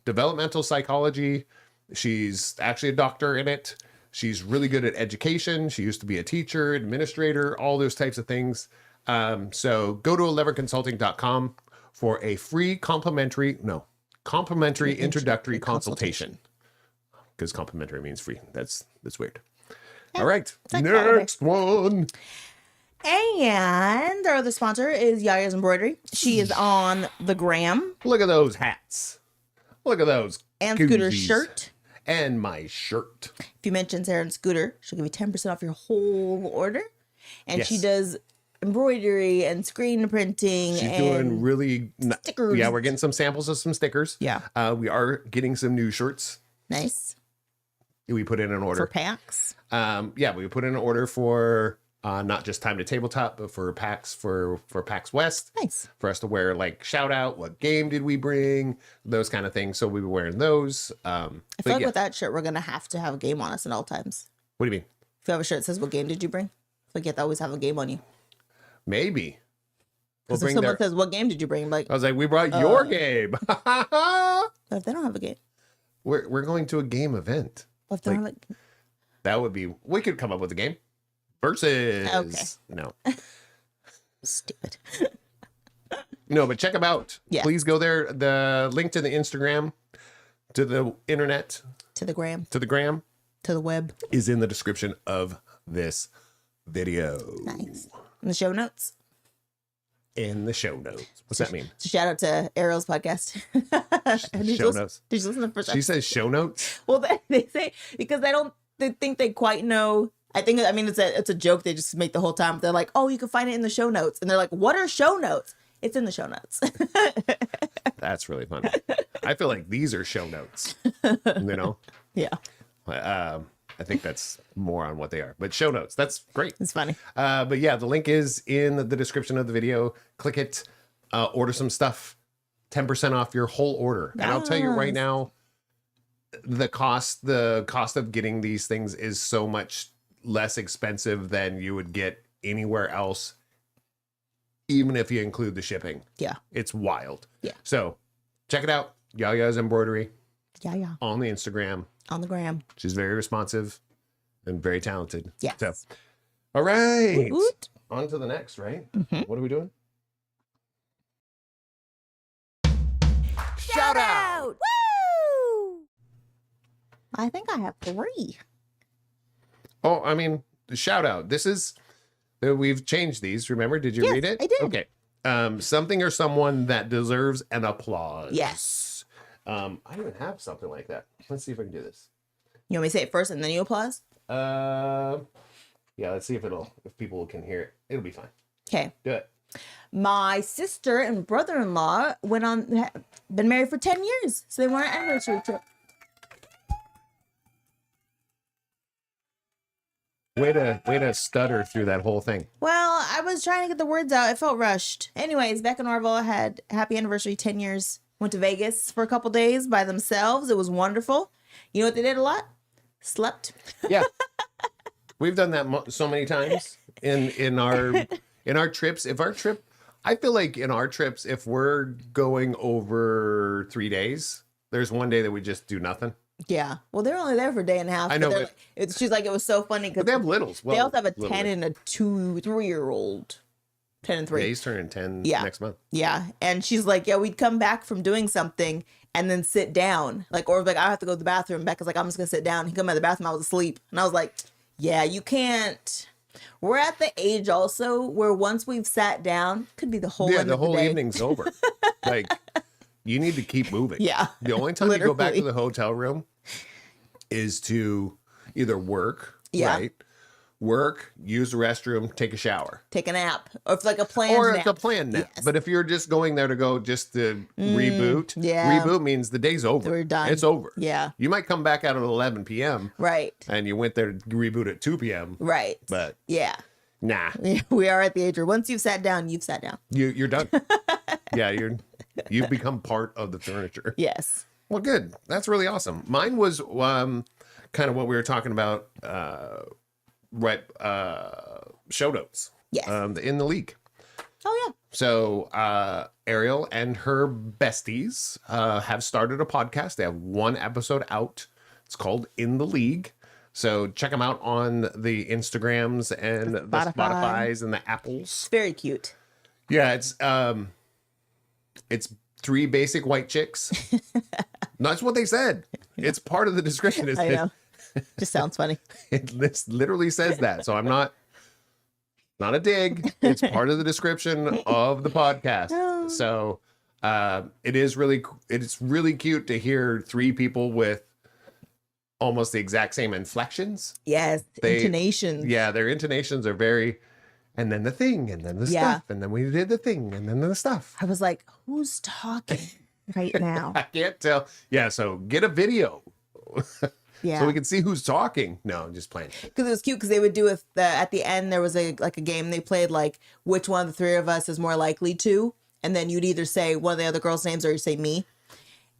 developmental psychology. She's actually a doctor in it. She's really good at education. She used to be a teacher, administrator, all those types of things. So go to leverconsulting.com for a free complimentary introductory consultation. Because complimentary means free. That's weird. All right. Next one. And our other sponsor is Yaya's Embroidery. She is on the gram. Look at those hats. Look at those. And koozies. Scooter's shirt. And my shirt. If you mention Sarah and Scooter, she'll give you 10% off your whole order. And she does embroidery and screen printing. She's doing really stickers. Yeah, we're getting some samples of some stickers. Yeah. We are getting some new shirts. Nice. We put in an order. For packs? We put in an order for not just Time to Tabletop, but for packs for PAX West. Nice. For us to wear, like, shout out, what game did we bring? Those kind of things. So we were wearing those. I feel like with that shirt, we're going to have a game on us at all times. What do you mean? If you have a shirt that says, what game did you bring? I feel like you have to always have a game on you. Maybe. Because if someone says, what game did you bring? I was like, we brought your game. What if they don't have a game? We're going to a game event. What if they don't have a... That would be. We could come up with a game. Versus. Okay. No. Stupid. No, but check them out. Yeah. Please go there. The link to the Instagram, to the internet, To the gram. to the gram To the web. is in the description of this video. Nice. In the show notes. In the show notes. What's that mean? So shout out to Ariel's podcast. Show notes. Did you listen to the first She says show notes. Well, they say because they think they quite know. I mean, it's a joke they just make the whole time. They're like, oh, you can find it in the show notes. And they're like, what are show notes? It's in the show notes. That's really funny. I feel like these are show notes. You know? Yeah. I think that's more on what they are. But show notes. That's great. It's funny. But yeah, the link is in the description of the video. Click it. Order some stuff. 10% off your whole order. And I'll tell you right now, the cost of getting these things is so much less expensive than you would get anywhere else, even if you include the shipping. Yeah. It's wild. Yeah. So check it out. Yaya's Embroidery Yeah. on the Instagram. On the gram. She's very responsive and very talented. Yes. So, all right. Woot woot. On to the next, right? Mm-hmm. What are we doing? Shout out! Woo! I think I have 3. Oh, I mean, the shout out. This is, we've changed these. Remember? Did you Yes, read it? I did. Okay. Something or someone that deserves an applause. Yes. I even have something like that. Let's see if I can do this. You want me to say it first and then you applause? Yeah, let's see if people can hear it. It'll be fine. Okay. Do it. My sister and brother-in-law been married for 10 years. So they went on an anniversary trip. Way to stutter through that whole thing. Well, I was trying to get the words out. It felt rushed. Anyways, Beck and Orville had happy anniversary, 10 years. Went to Vegas for a couple days by themselves. It was wonderful. You know what they did a lot? Slept. Yeah. We've done that so many times in our trips. I feel like in our trips, if we're going over 3 days, there's one day that we just do nothing. Yeah. Well, they're only there for a day and a half. I know, but she's like, it was so funny because But they have littles. Well, they also have a little 10 bit. and a 3-year-old. 10 and 3. Yeah, he's turning 10 Yeah. next month. Yeah. And she's like, yeah, we'd come back from doing something and then sit down. Like, or like, I have to go to the bathroom. Becca's like, I'm just going to sit down. He come out of the bathroom. I was asleep. And I was like, yeah, you can't. We're at the age also where once we've sat down, could be the whole end The of the whole day. evening's over. Like, you need to keep moving. Yeah. The only time you go back to Literally. the hotel room is to either work, Yeah. right? Work, use the restroom, take a shower. Take a nap. Or if like a planned Or nap. it's a planned nap. Yes. But if you're just going there to go just to reboot, yeah. reboot means the day's over. We're done. It's over. Yeah. You might come back out at 11 p.m. Right. and you went there to reboot at 2 p.m. Right. But Yeah. nah, We are at the age where once you've sat down, you've sat down. you're done. Yeah, you've become part of the furniture. Yes. Well, good. That's really awesome. Mine was kind of what we were talking about, show notes. Yes. In the league. Oh, yeah. So Ariel and her besties have started a podcast. They have one episode out. It's called In the League. So check them out on the Instagrams and the Spotifys and the Apples. It's very cute. Yeah, it's 3 basic white chicks. That's what they said. It's part of the description. I know. Just sounds funny. It literally says that. So I'm not a dig. It's part of the description of the podcast. Oh. So it's really cute to hear 3 people with almost the exact same inflections. Yes. Intonations. Yeah, their intonations are very, and then the thing, and then the Yeah. stuff, and then we did the thing, and then the stuff. I was like, who's talking right now? I can't tell. Yeah, so get a video. Yeah. So we can see who's talking. No, I'm just playing. Because it was cute because they would do at the end there was a game they played like which one of the 3 of us is more likely to, and then you'd either say one of the other girls' names or you say me,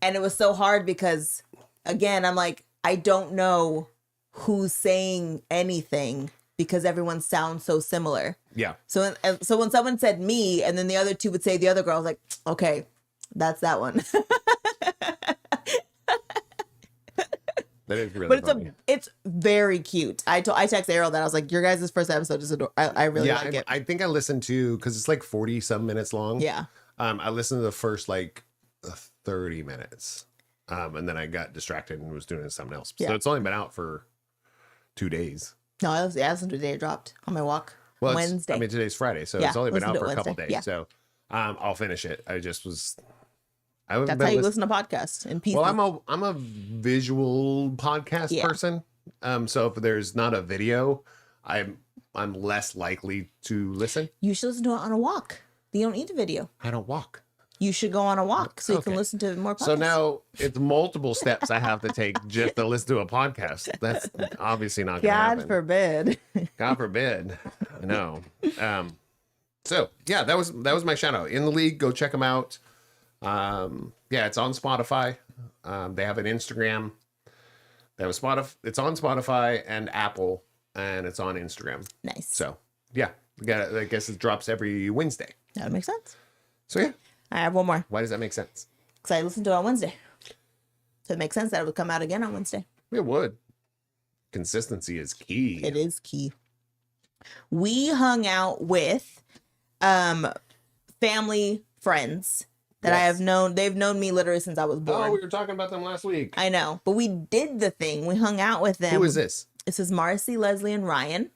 and it was so hard because again I'm like I don't know who's saying anything because everyone sounds so similar. Yeah. So when someone said me and then the other 2 would say the other girl, I was like, okay, that's that one. That is really But funny. it's very cute. I text Errol that I was like, your guys' first episode is adorable. I really like it. I think I listened to, because it's like 40 some minutes long. Yeah. I listened to the first like 30 minutes. And then I got distracted and was doing something else. So it's only been out for 2 days. No, I listened to the day it dropped on my walk. Well, Wednesday. I mean, today's Friday, so Yeah, it's only been listen out to for it a couple Wednesday. days. Yeah. So I'll finish it. I just was. That's how you listen to podcasts in pieces. Well, I'm a visual podcast person. So if there's not a video, I'm less likely to listen. You should listen to it on a walk. You don't need a video. I don't walk. You should go on a walk so you can listen to more podcasts. So now it's multiple steps I have to take just to listen to a podcast. That's obviously not going to happen. God forbid. God forbid. I know. So yeah, that was my shout out. In the League, go check them out. It's on Spotify. They have an Instagram. They have a Spotify. It's on Spotify and Apple, and it's on Instagram. Nice. So yeah, I guess it drops every Wednesday. That would make sense. So yeah. I have one more. Why does that make sense? Because I listened to it on Wednesday. So it makes sense that it would come out again on Wednesday. It would. Consistency is key. It is key. We hung out with family friends that I have known. They've known me literally since I was born. Oh, we were talking about them last week. I know. But we did the thing. We hung out with them. Who is this? This is Marcy, Leslie, and Ryan.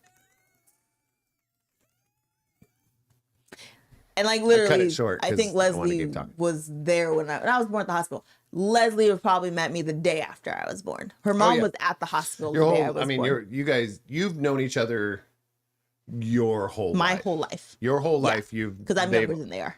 And like literally, cut it short I think 'cause I wanna Leslie keep talking. was there when I was born at the hospital. Leslie would probably met me the day after I was born. Her mom was at the hospital the day I was born. You've known each other your whole My life. whole life. Your whole life, Because I'm younger than they are.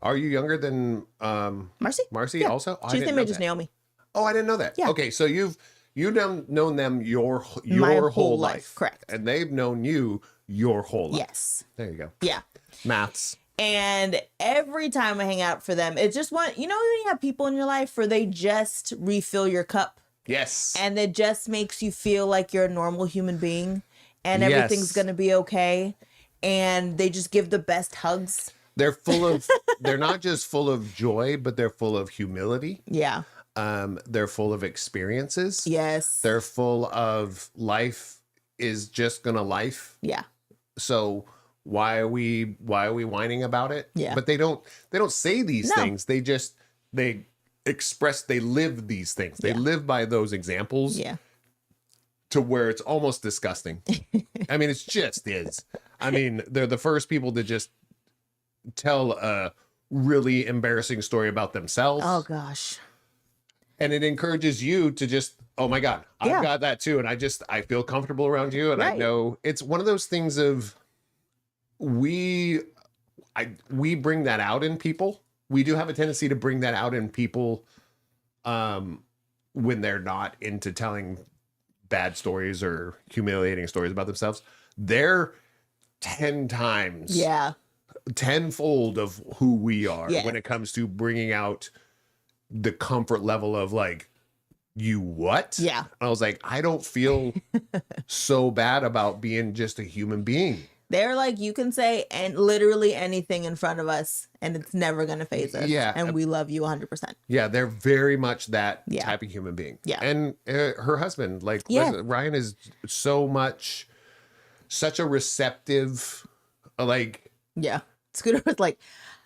Are you younger than Marcy? Marcy Yeah. also? Oh, I She's didn't the know age of that. Naomi. Oh, I didn't know that. Yeah. Okay, so you've known them your My whole whole life. life, correct. And they've known you your whole life. Yes. There you go. Yeah. Maths. And every time I hang out for them, it's just when you have people in your life where they just refill your cup Yes. and it just makes you feel like you're a normal human being and Yes. everything's going to be okay. And they just give the best hugs. They're they're not just full of joy, but they're full of humility. Yeah. They're full of experiences. Yes. They're full of life is just gonna life. Yeah. So why are we whining about it? Yeah. But they don't say these No. things. They live these things. They live by those examples. Yeah. To where it's almost disgusting. I mean, it just is. I mean, they're the first people to just tell a really embarrassing story about themselves. Oh gosh. And it encourages you to just, oh my God, I've got that too. And I feel comfortable around you. And I know it's one of those things of we bring that out in people. We do have a tendency to bring that out in people when they're not into telling bad stories or humiliating stories about themselves. They're 10 times. Yeah. Tenfold of who we are Yeah. when it comes to bringing out the comfort level of like, you what? Yeah. And I was like, I don't feel so bad about being just a human being. They're like, you can say and literally anything in front of us and it's never going to phase us. Yeah. And we love you 100%. Yeah, they're very much that Yeah. type of human being. Yeah. And her husband, like Ryan is such a receptive, like, Yeah. Scooter was like,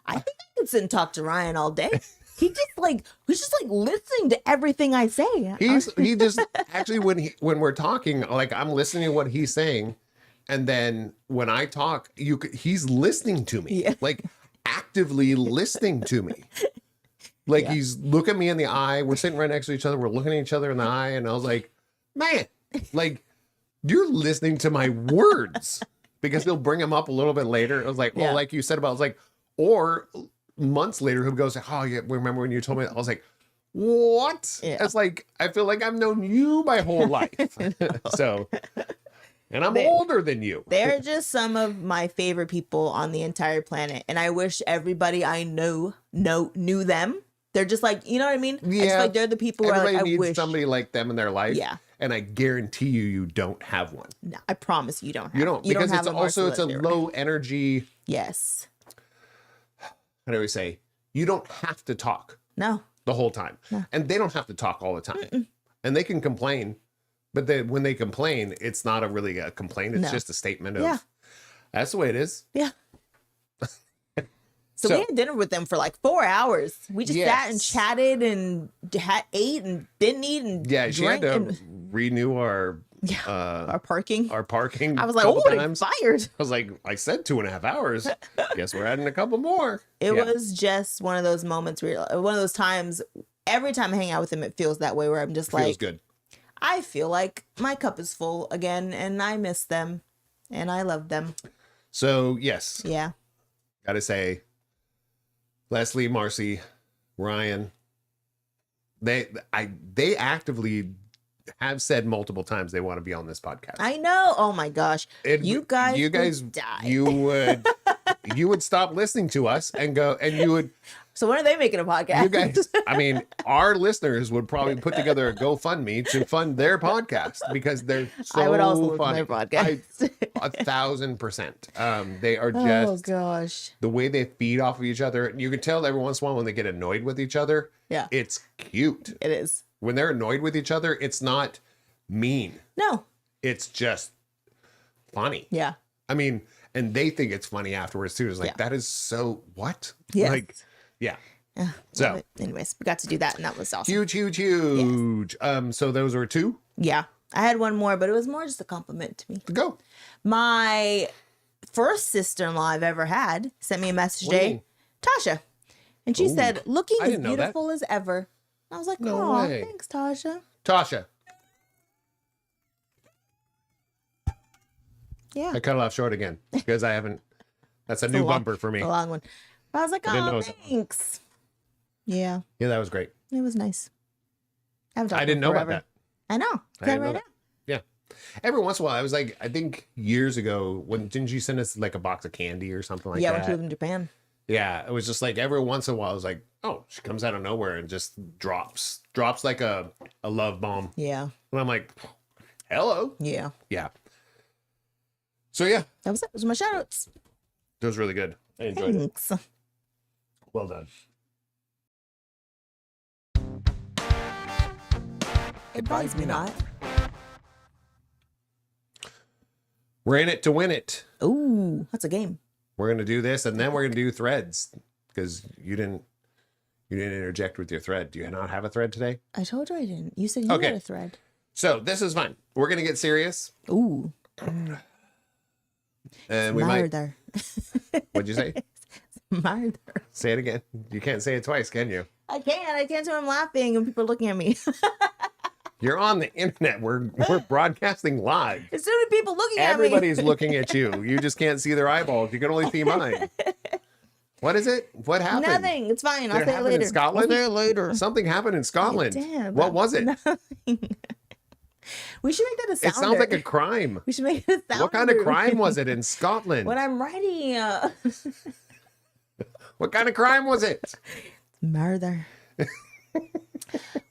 I think I could sit and talk to Ryan all day. He's just like listening to everything I say. he just actually when we're talking, like I'm listening to what he's saying, and then when I talk, he's listening to me, like actively listening to me. Like he's looking me in the eye. We're sitting right next to each other. We're looking at each other in the eye, and I was like, man, like you're listening to my words. Because he'll bring him up a little bit later. I was like, well, like you said about, I was like, or months later, he'll go say, oh, yeah, remember when you told me that? I was like, what? Yeah. It's like, I feel like I've known you my whole life. So, and I'm older than you. They're just some of my favorite people on the entire planet. And I wish everybody I knew them. They're just like, you know what I mean? Yeah. It's like they're the people where Everybody like, I needs wish somebody like them in their life. Yeah. And I guarantee you don't have one. No, I promise you don't have. You don't, because have it's a also, it's a Marcella low energy. Yes. How do we say? You don't have to talk No. the whole time. And they don't have to talk all the time. and they can complain, but when they complain, it's not really a complaint. It's just a statement of, that's the way it is. Yeah. So we had dinner with them for like 4 hours. We just sat and chatted and ate and didn't eat and she had to renew our parking. Our parking. I was like, oh, it's fired. I was like, I said 2.5 hours. Guess we're adding a couple more. It was just one of those moments where one of those times. Every time I hang out with him, it feels that way. Where I'm just feels good. I feel like my cup is full again, and I miss them, and I love them. So yes, gotta say. Leslie, Marcy, Ryan, they actively have said multiple times they want to be on this podcast. I know. Oh my gosh. You guys die. You would stop listening to us and go, and you would. So when are they making a podcast? You guys, I mean, our listeners would probably put together a GoFundMe to fund their podcast because they're so I would also funny. Their podcast. 1,000%. They are just. Oh gosh. The way they feed off of each other. You can tell every once in a while when they get annoyed with each other. Yeah. It's cute. It is. When they're annoyed with each other, it's not mean. No. It's just funny. Yeah. I mean, and they think it's funny afterwards too. It's like, that is so what? Yes. Like, so anyways, we got to do that and that was awesome. Huge. Yes. So those were 2? Yeah. I had one more, but it was more just a compliment to me. Go. My first sister-in-law I've ever had sent me a message today, Tasha. And she said, looking as beautiful as ever. I was like, oh, thanks, Tasha. Tasha. Yeah. I cut it off short again because I haven't. That's a new bumper for me. A long one. But I was like, oh, thanks. Yeah. Yeah, that was great. It was nice. I didn't know about that. I know. I right now. Yeah. Every once in a while, I was like, I think years ago, didn't you send us like a box of candy or something like that? Yeah, when she was in Japan. Yeah, it was just like every once in a while, I was like, oh, she comes out of nowhere and just drops like a love bomb. Yeah. And I'm like, hello. Yeah. Yeah. So yeah. That was it. Those were my shout outs. That was really good. I enjoyed it. Well done. Advise me not. We're in it to win it. Ooh, that's a game. We're gonna do this, and then we're gonna do threads because you didn't interject with your thread. Do you not have a thread today? I told you I didn't. You said you had a thread. So this is fun. We're gonna get serious. Ooh. And we murder. What'd you say? Murder. Say it again. You can't say it twice, can you? I can't. So I'm laughing and people are looking at me. You're on the internet. We're broadcasting live. There's so many people looking at me. Everybody's looking at you. You just can't see their eyeballs. You can only see mine. What is it? What happened? Nothing. It's fine. I'll say it later. In Scotland? I'll say it later. Something happened in Scotland. What was it? Nothing. We should make that a sounder. It sounds like a crime. We should make it a sounder. What kind of crime was it in Scotland? When I'm writing. What kind of crime was it? Murder.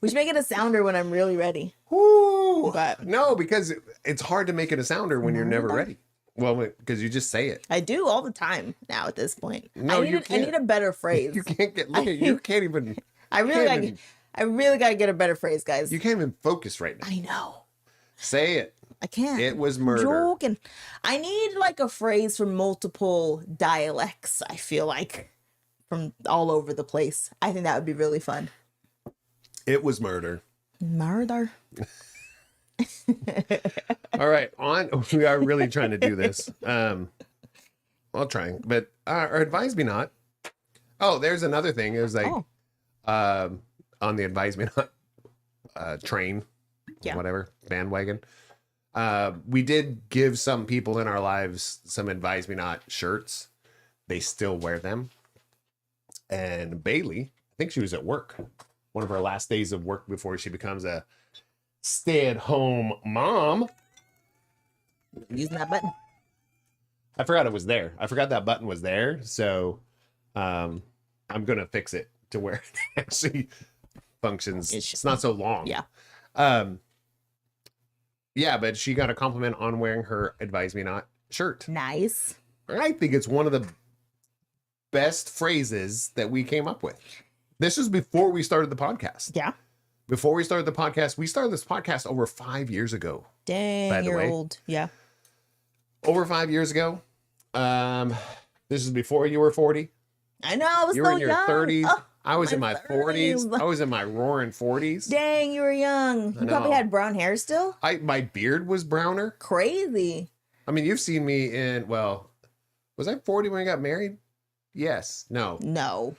We should make it a sounder when I'm really ready. Ooh, but no, because it's hard to make it a sounder when you're never ready. Well, because you just say it. I do all the time now at this point. No, I need a better phrase. You can't get. Look at you. Can't even. I really gotta get a better phrase, guys. You can't even focus right now. I know. Say it. I can't. It was murder. Joking. I need like a phrase from multiple dialects. I feel like from all over the place. I think that would be really fun. It was murder. Murder. All right, we are really trying to do this. I'll try, but or advise me not. Oh, there's another thing. It was like on the advise me not train, whatever, bandwagon. We did give some people in our lives some advise me not shirts. They still wear them. And Bailey, I think she was at work. One of her last days of work before she becomes a stay-at-home mom. Using that button. I forgot it was there. I forgot that button was there. So I'm going to fix it to where it actually functions. It's not so long. Yeah. Yeah, but she got a compliment on wearing her advise me not shirt. Nice. I think it's one of the best phrases that we came up with. This was before we started the podcast. Yeah. before we started the podcast, we started this podcast over 5 years ago. Dang, by the you're way. old. Yeah. Over 5 years ago. This is before you were 40. I know. I was You so were in your young. 30s. Oh, I was in my 30s. 40s. I was in my roaring 40s. Dang, you were young. You probably know. had brown hair still. My beard was browner. Crazy. I mean, you've seen me in, well, was I 40 when I got married? Yes. No. No.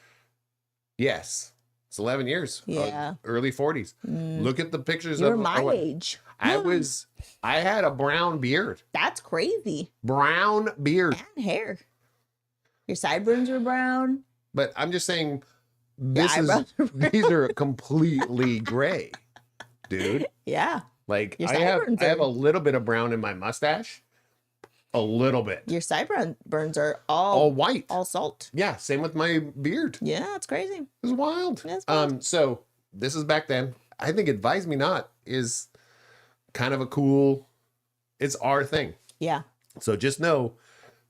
Yes. It's 11 years. Yeah. Early 40s. Look at the pictures You're of my age. I had a brown beard. That's crazy. Brown beard. And hair. Your sideburns were brown. But I'm just saying Your eyebrows were brown. these are completely gray, dude. Yeah. Like Your I have sideburns a are- little bit of brown in my mustache. A little bit. Your sideburns are All all white. salt. Yeah, same with my beard. It Yeah, it's crazy. was wild. That's wild. So this is back then. I think Advise Me Not is kind of a cool, it's our thing. Yeah. So just know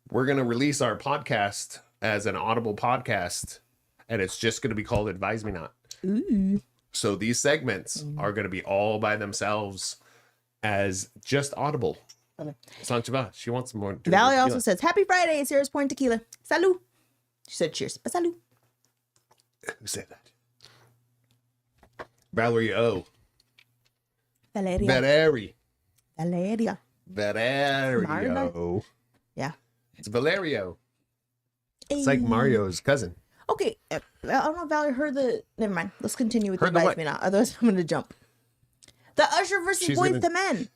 we're going to release our podcast as an Audible podcast, and it's just going to be called Advise Me Not. Ooh. So these segments are going to be all by themselves as just Audible. Okay. Sanchaba, she wants some more. Valerie also says, Happy Friday, Sarah's Point Tequila. Salud. She said cheers. But salud. Who said that? Valerie O. Valeria. Valerie. Valeria. Valerio. Yeah. It's Valerio. It's like Mario's cousin. Okay. I don't know if Valerie heard the. Never mind. Let's continue with the Heard the Advise what? Me Not. Otherwise, I'm going to jump. The Usher versus She's Boyz gonna- II Men.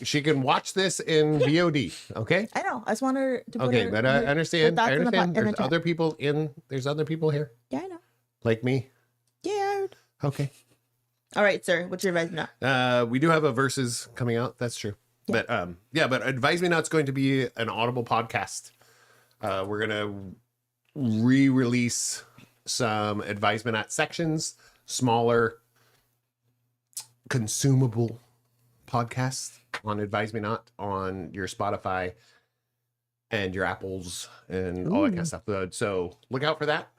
She can watch this in VOD. Okay. I know. I just want her to put Okay, her, but I her understand. thoughts I in the understand. in the There's chat. other people in. There's other people here, Yeah, I know. like me. Yeah, I heard. Okay. All right, sir. What's your Advise Me Not? We do have a versus coming out. That's true. Yeah. But but Advise Me Not's going to be an Audible podcast. We're gonna re-release some Advise Me Not sections, smaller, consumable podcasts on Advise Me Not on your Spotify and your Apples and all that kind of stuff. So look out for that.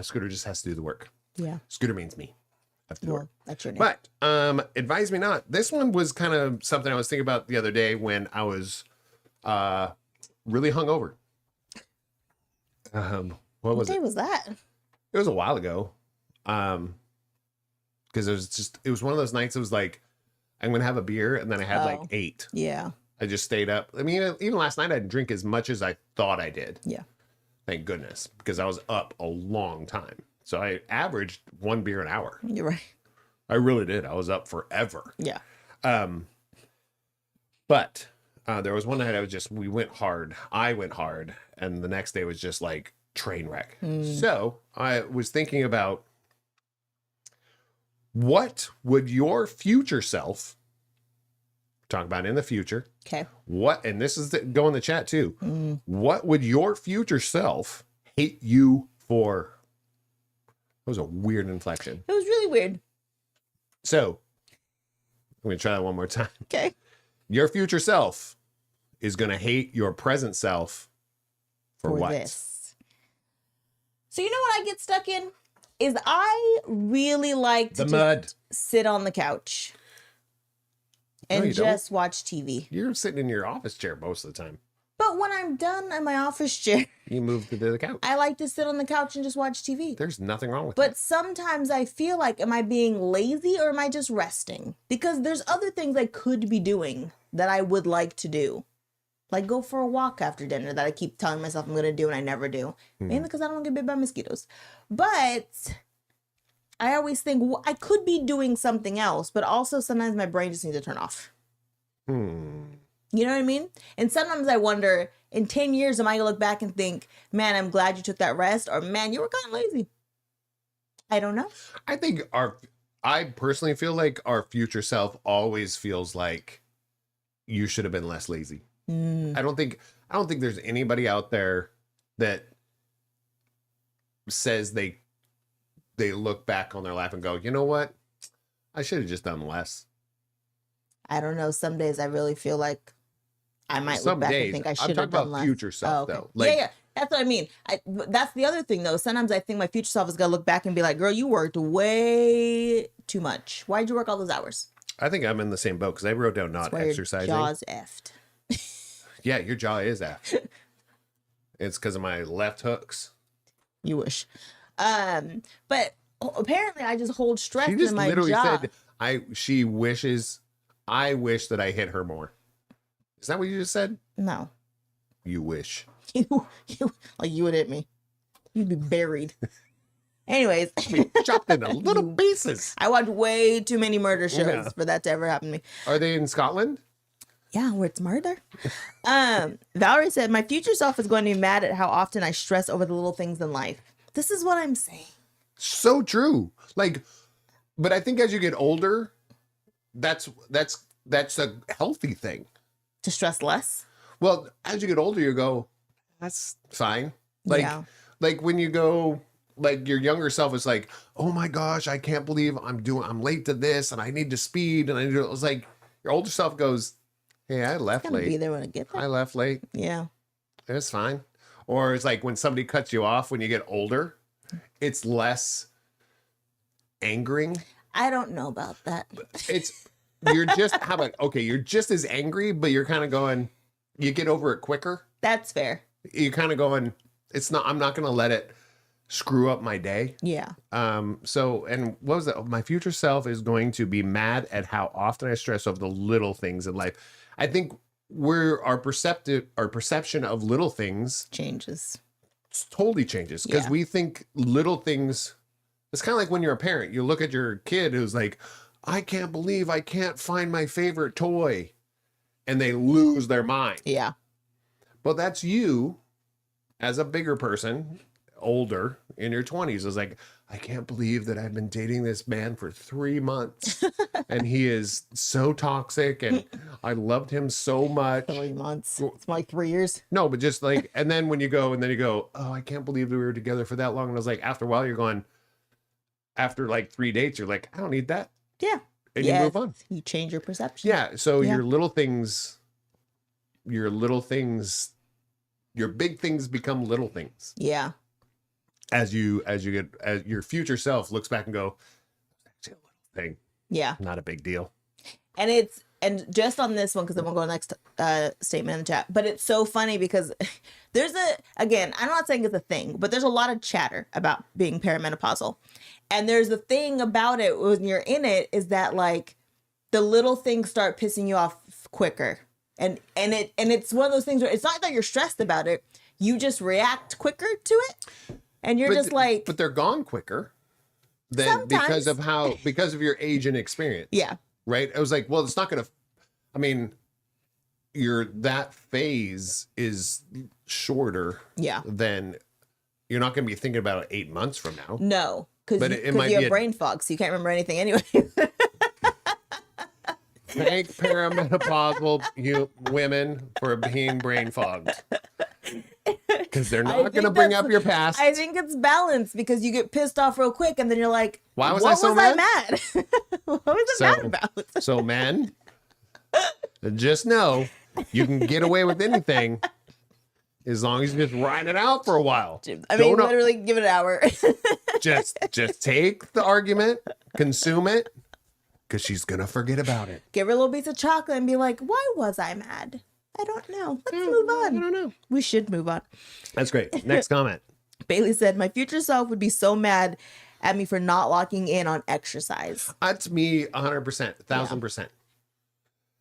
Scooter just has to do the work. Yeah. Scooter means me. I have to do the work. Well, that's your name. But Advise Me Not. This one was kind of something I was thinking about the other day when I was really hungover. What What was day it? was that? It was a while ago. Because it was one of those nights. It was like I'm gonna have a beer, and then I had like Oh. 8. Yeah. I just stayed up. I mean, even last night I didn't drink as much as I thought I did. Yeah. Thank goodness, because I was up a long time. So I averaged 1 beer an hour. You're right. I really did. I was up forever. Yeah. But there was one night we went hard. I went hard. And the next day was just like train wreck. So I was thinking about what would your future self, talk about in the future, Okay. and this is go in the chat too. What would your future self hate you for? That was a weird inflection. It was really weird. So I'm going to try that one more time. Okay. Your future self is going to hate your present self for what? This. So you know what I get stuck in? Is I really like to The just mud. sit on the couch No, and you don't. just watch TV. You're sitting in your office chair most of the time. But when I'm done in my office chair, You move to the couch. I like to sit on the couch and just watch TV. There's nothing wrong with But sometimes I feel like, am I being lazy or am I just resting? Because there's other things I could be doing that I would like to do. Like go for a walk after dinner that I keep telling myself I'm going to do and I never do. Mainly because I don't want to get bit by mosquitoes. But I always think, well, I could be doing something else, but also sometimes my brain just needs to turn off. that. You know what I mean? And sometimes I wonder, in 10 years, am I going to look back and think, man, I'm glad you took that rest, or man, you were kind of lazy. I don't know. I personally feel like our future self always feels like you should have been less lazy. I don't think there's anybody out there that says they look back on their life and go, you know what? I should have just done less. I don't know. Some days I really feel like I might Some look back days. and think I I'm should have talking done about less. future self, Oh, okay. though. Like, yeah. That's what I mean. That's the other thing, though. Sometimes I think my future self is going to look back and be like, girl, you worked way too much. Why'd you work all those hours? I think I'm in the same boat because I wrote down not exercising. Your jaw's effed. Yeah, your jaw is effed. It's because of my left hooks. You wish. But apparently I just hold stress She just in my literally jaw. said, she wishes, I wish that I hit her more. Is that what you just said? No. You wish. Like you would hit me. You'd be buried. Anyways. Chopped into little pieces. I watch way too many murder shows for that to ever happen to me. Are they in Scotland? Yeah, where it's murder. Valerie said, my future self is going to be mad at how often I stress over the little things in life. This is what I'm saying. So true. Like, but I think as you get older, that's a healthy thing. To stress less? Well, as you get older, you go, that's fine. Like when you go, like your younger self is like, oh my gosh, I can't believe I'm late to this and I need to speed. And it was like, your older self goes, hey, I left late. Be there when I get there. I left late. Yeah. It's fine. Or it's like when somebody cuts you off when you get older, it's less angering. I don't know about that. You're just as angry, but you're kind of going, you get over it quicker. That's fair. You're kind of going, I'm not going to let it screw up my day. Yeah. So, and what was that? My future self is going to be mad at how often I stress over the little things in life. I think our perception of little things changes. Totally changes because we think little things. It's kind of like when you're a parent, you look at your kid who's like, I can't believe I can't find my favorite toy. And they lose their mind. Yeah. But that's you as a bigger person, older in your 20s. Is like, I can't believe that I've been dating this man for 3 months and he is so toxic and I loved him so much. 3 months. It's like 3 years. No, but just like, and then when you go, oh, I can't believe that we were together for that long. And I was like, after a while, you're going, after like 3 dates, you're like, I don't need that. Yeah. And you move on. You change your perception. Yeah. So your little things, your big things become little things. Yeah. As your future self looks back and go, actually a little thing. Yeah. Not a big deal. And just on this one, because then we'll go to the next statement in the chat. But it's so funny because again, I'm not saying it's a thing, but there's a lot of chatter about being perimenopausal. And there's a thing about it when you're in it is that like the little things start pissing you off quicker. And it's one of those things where it's not that you're stressed about it. You just react quicker to it. And you're just like, but they're gone quicker than because of your age and experience. Yeah. Right. I was like, well, it's not going to, I mean, that phase is shorter. Yeah. Than you're not going to be thinking about it 8 months from now. No. Because you have brain fog, so you can't remember anything anyway. Thank perimenopausal women for being brain fogged. Because they're not going to bring up your past. I think it's balanced because you get pissed off real quick and then you're like, why was I so mad? What was I mad about? So, man, just know you can get away with anything as long as you just ride it out for a while. I mean, literally give it an hour. just take the argument, consume it, because she's going to forget about it. Give her a little piece of chocolate and be like, why was I mad? I don't know. Let's move on. I don't know. We should move on. That's great. Next comment. Bailey said, my future self would be so mad at me for not locking in on exercise. That's me 100%, 1,000%.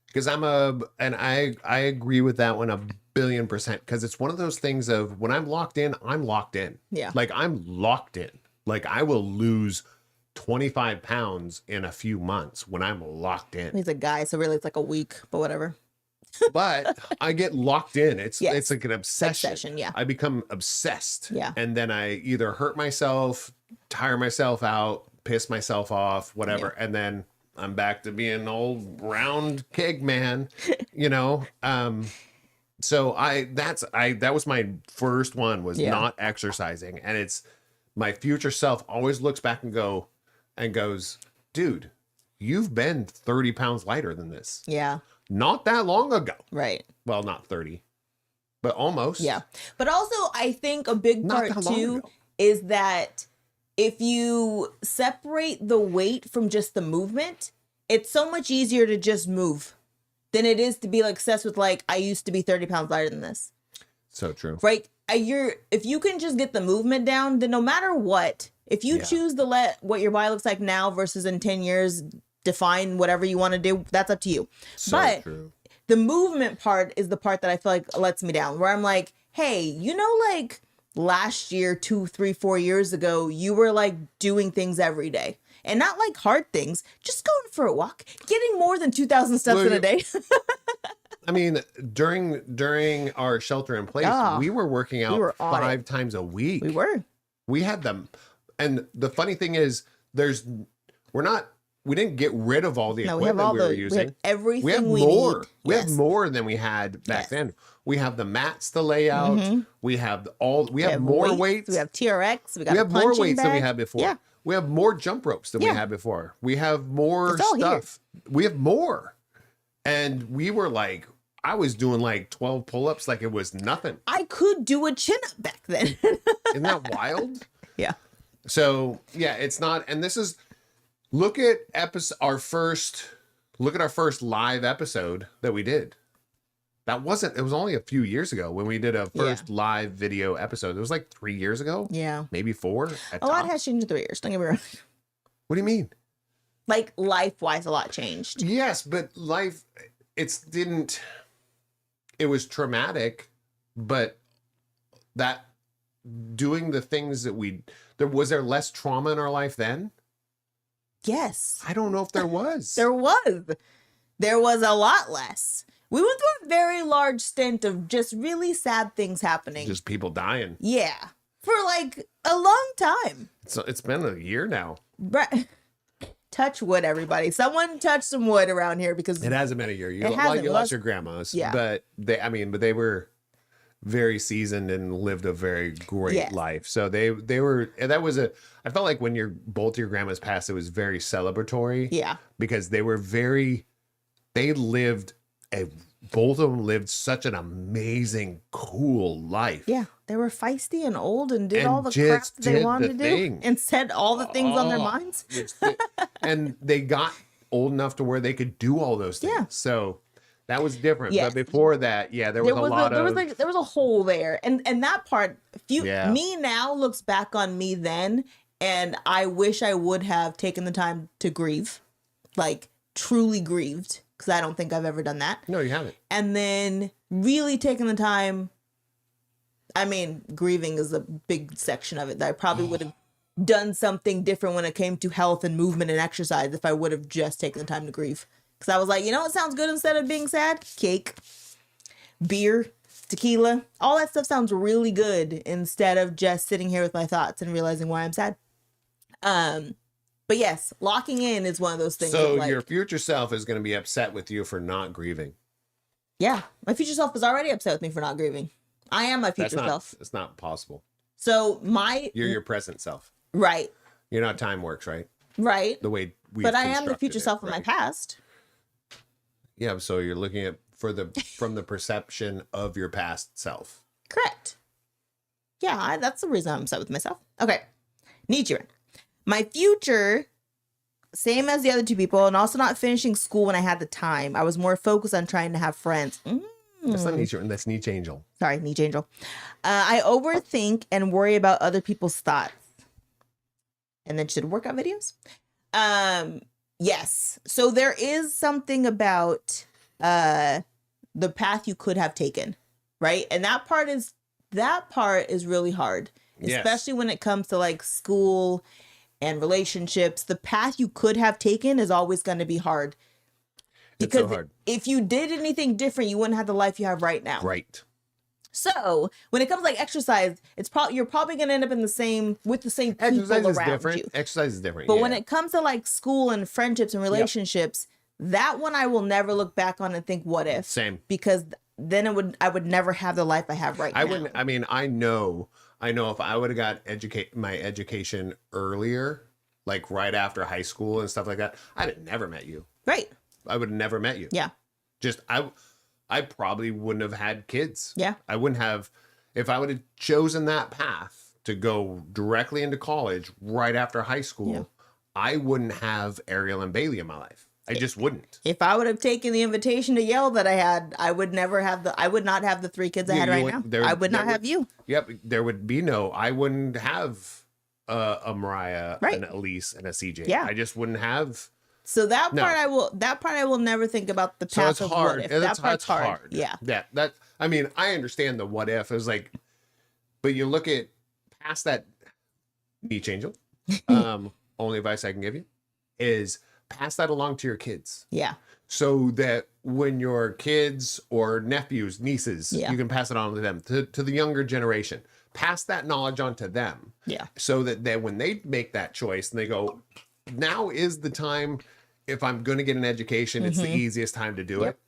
Because I agree with that one 1,000,000,000%. Because it's one of those things of when I'm locked in, I'm locked in. Yeah. Like I'm locked in. Like I will lose 25 pounds in a few months when I'm locked in. He's a guy, so really it's like a week, but whatever. But I get locked in. It's like an obsession. Yeah. I become obsessed. Yeah. And then I either hurt myself, tire myself out, piss myself off, whatever. Yeah. And then I'm back to being an old round keg man, you know? So that was my first one was not exercising. And it's my future self always looks back and goes, dude, you've been 30 pounds lighter than this. Yeah. Not that long ago. Right. Well, not 30. but almost. Yeah. But also, I think a big Not part that long too ago. is that if you separate the weight from just the movement, it's so much easier to just move than it is to be like obsessed with like, I used to be 30 pounds lighter than this. So true. Right? If you can just get the movement down, then no matter what, if you choose to let what your body looks like now versus in 10 years define whatever you want to do, that's up to you. So but true. the movement part is the part that I feel like lets me down, where I'm like, hey, like last year, 2, 3, 4 years ago, you were like doing things every day. And not like hard things, just going for a walk, getting more than 2,000 steps in a day. I mean, during our shelter in place, we were working out 5 times a week. We had them. And the funny thing is, we didn't get rid of all the equipment we were using. We have everything we have we more. need. We have more than we had back then. We have the mats to lay out. We have more weights. We have TRX. We have more weights than we had before. Yeah. We have more jump ropes than we had before. We have more stuff. We have more. And we were like, I was doing like 12 pull-ups like it was nothing. I could do a chin-up back then. Isn't that wild? Yeah. So, yeah, it's not, and this is, look at our first live episode that we did. It was only a few years ago when we did a first live video episode. It was like 3 years ago. Yeah. Maybe 4. A lot has changed in 3 years. Don't get me wrong. What do you mean? Like life-wise, a lot changed. Yes, but life, it was traumatic, but that doing the things that was there less trauma in our life then? Yes. I don't know if there was. There was a lot less. We went through a very large stint of just really sad things happening. Just people dying. Yeah. For like a long time. So it's been a year now. Right. Touch wood, everybody. Someone touch some wood around here because it hasn't been a year. You lost your grandmas. Yeah. But they were very seasoned and lived a very great life. So they were, and I felt like when both your grandmas passed, it was very celebratory. Yeah. Because both of them lived such an amazing, cool life. Yeah. They were feisty and old and did all the crap that they wanted to do and said all the things on their minds. And they got old enough to where they could do all those things. Yeah. So that was different. Yes. But before that, there was a hole there. And that part, me now looks back on me then, and I wish I would have taken the time to grieve, like truly grieved, because I don't think I've ever done that. No, you haven't. And then really taking the time. I mean, grieving is a big section of it that I probably would have done something different when it came to health and movement and exercise if I would have just taken the time to grieve. Because I was like, what sounds good instead of being sad? Cake, beer, tequila, all that stuff sounds really good instead of just sitting here with my thoughts and realizing why I'm sad. But yes, locking in is one of those things. So your future self is going to be upset with you for not grieving. Yeah, my future self is already upset with me for not grieving. I am my future self. It's not possible. So you're your present self. Right. You know how time works, right? Right. The way But I am the future self of my past. Yeah, so you're looking at from the perception of your past self. Correct. Yeah, that's the reason I'm upset with myself. Okay. Nichiren. My future, same as the other two people, and also not finishing school when I had the time. I was more focused on trying to have friends. That's not Nichiren, that's Niche Angel. Sorry, Niche Angel. I overthink and worry about other people's thoughts. And then she did workout videos. Yes. So there is something about the path you could have taken, right? And that part is really hard, especially when it comes to like school and relationships. The path you could have taken is always going to be hard. Because it's so hard. If you did anything different, you wouldn't have the life you have right now. Right. So when it comes to like exercise, you're probably going to end up with the same people around you. Exercise is different. But when it comes to like school and friendships and relationships, that one I will never look back on and think, what if? Same. Because then I would never have the life I have right now. I know if I would have got my education earlier, like right after high school and stuff like that, I'd have never met you. Right. I would have never met you. Yeah. I probably wouldn't have had kids. Yeah. I wouldn't have, if I would have chosen that path to go directly into college right after high school, Yeah. I wouldn't have Ariel and Bailey in my life. I just wouldn't. If I would have taken the invitation to Yale that I had, I would not have the 3 kids I had right now. I would not have you. Yep. There would be I wouldn't have a Mariah, Right. an Elise, and a CJ. Yeah. I just wouldn't have. So that No. part I will never think about the So path it's of hard. what if. That's That part's hard. hard. Yeah. That I mean, I understand the what if. It was like, but you look at past that beach angel. Only advice I can give you is pass that along to your kids. Yeah. So that when your kids or nephews, nieces, Yeah. you can pass it on to them, to the younger generation. Pass that knowledge on to them. Yeah. So that then when they make that choice and they go, now is the time, if I'm going to get an education, it's the easiest time to do Yep. it.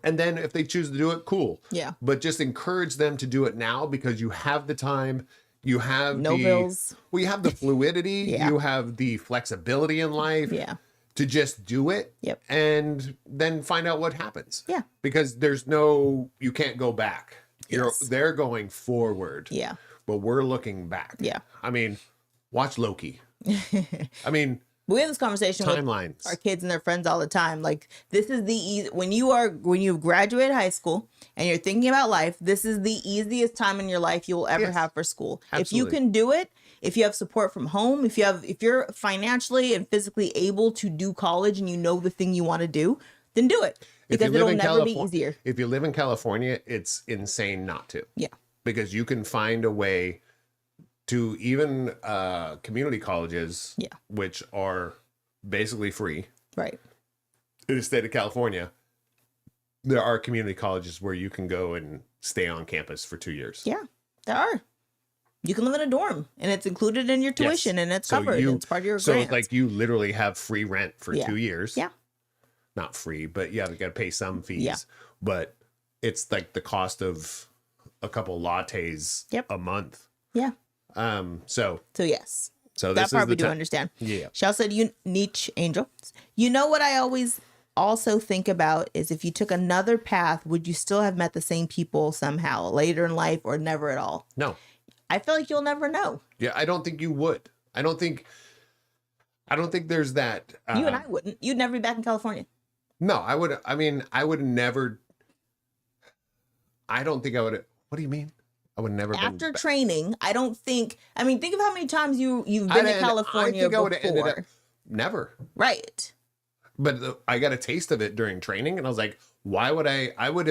And then if they choose to do it, cool. Yeah. But just encourage them to do it now because you have the time. You have No bills. Well, you have the fluidity. Yeah. You have the flexibility in life. Yeah. To just do it. Yep. And then find out what happens. Yeah. Because you can't go back. Yes. They're going forward. Yeah. But we're looking back. Yeah. I mean, watch Loki. I mean, We have this conversation timelines. with our kids and their friends all the time. Like, this is the easy when you graduate high school and you're thinking about life, this is the easiest time in your life you will ever Yes. have for school. Absolutely. If you can do it, if you have support from home, if you're financially and physically able to do college and you know the thing you want to do, then do it. If you Because live it'll in never be California- easier. If you live in California, it's insane not to. Yeah. Because you can find a way to even community colleges, Yeah. which are basically free Right. in the state of California. There are community colleges where you can go and stay on campus for 2 years. Yeah. There are. You can live in a dorm and it's included in your Yes. tuition and it's So covered. It's part of your So grant. like you literally have free rent for Yeah. 2 years. Yeah. Not free, but yeah, you got to pay some fees. Yeah. But it's like the cost of a couple lattes Yep. a month. Yeah. So yes. this That is part the we do time. understand. Yeah. Shell said, "You niche angel. You know what I always also think about is if you took another path, would you still have met the same people somehow later in life or never at all? No. I feel like you'll never know. Yeah, I don't think you would. I don't think there's that. You and I wouldn't. You'd never be back in California. No, I would. I mean, I would never. I don't think I would. What do you mean? I would never. After been back. training, I don't think. I mean, think of how many times you've been I to California think I would have ended before. up never. Right. But I got a taste of it during training, and I was like, why would I? I would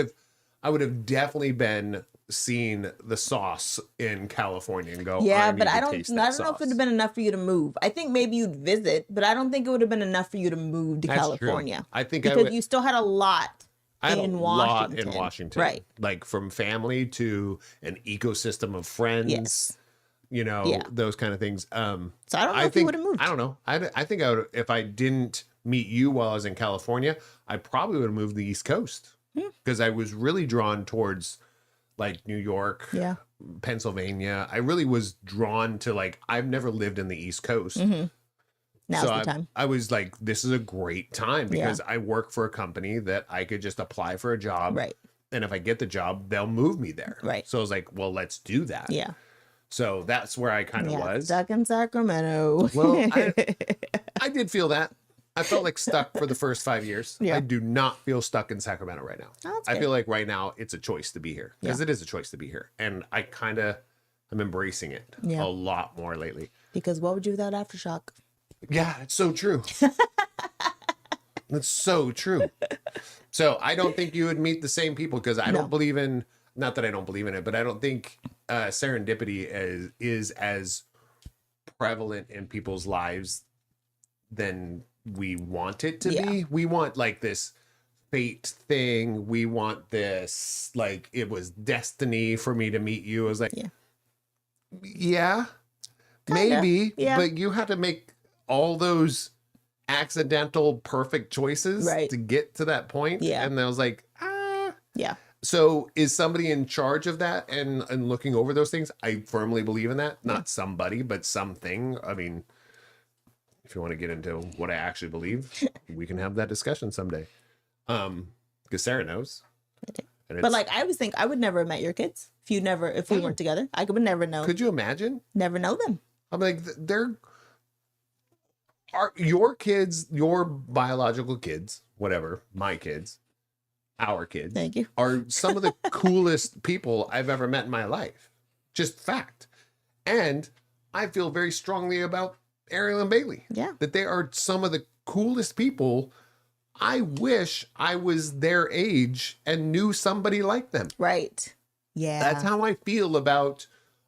have definitely been seen the sauce in California and go. Yeah, need but to I don't taste know that if it would sauce." have been enough for you to move. I think maybe you'd visit, but I don't think it would have been enough for you to move to That's true. California. I think because you still had a lot I had in a lot Washington. in Washington, Right. Like from family to an ecosystem of friends. Yes. Yeah. Those kind of things. So I don't know if you think would have moved. I don't know. I think I would, if I didn't meet you while I was in California, I probably would have moved to the East Coast because I was really drawn towards like New York, Yeah. Pennsylvania. I really was drawn to like I've never lived in the East Coast. Now's So the time. I was like, this is a great time because I work for a company that I could just apply for a job. Right. And if I get the job, they'll move me there. Right. So I was like, well, let's do that. Yeah. So that's where I kind of Yeah. was. Stuck in Sacramento. Well, I did feel that. I felt like stuck for the first 5 years. Yeah. I do not feel stuck in Sacramento right now. Oh, that's I good. feel like right now it's a choice to be here because Yeah. it is a choice to be here. And I kind of am embracing it Yeah. a lot more lately. Because what would you without Aftershock? Yeah, it's so true. That's so true. So I don't think you would meet the same people because I No. don't believe in, not that I don't believe in it, but I don't think serendipity is as prevalent in people's lives than we want it to Yeah. be. We want like this fate thing. We want this, like it was destiny for me to meet you. I was like, yeah, Kinda, maybe, yeah. but you have to make all those accidental perfect choices Right. to get to that point. Yeah. And I was like, ah. Yeah. So is somebody in charge of that and looking over those things? I firmly believe in that. Not somebody, but something. I mean, if you want to get into what I actually believe, we can have that discussion someday. Because Sarah knows. And But like, I always think I would never have met your kids if we weren't together. I would never know. Could you imagine? Never know them. I'm like, are your kids, your biological kids, whatever, my kids, our kids, Thank you. are some of the coolest people I've ever met in my life. Just fact. And I feel very strongly about Ariel and Bailey. Yeah. That they are some of the coolest people. I wish I was their age and knew somebody like them. Right. Yeah. That's how I feel about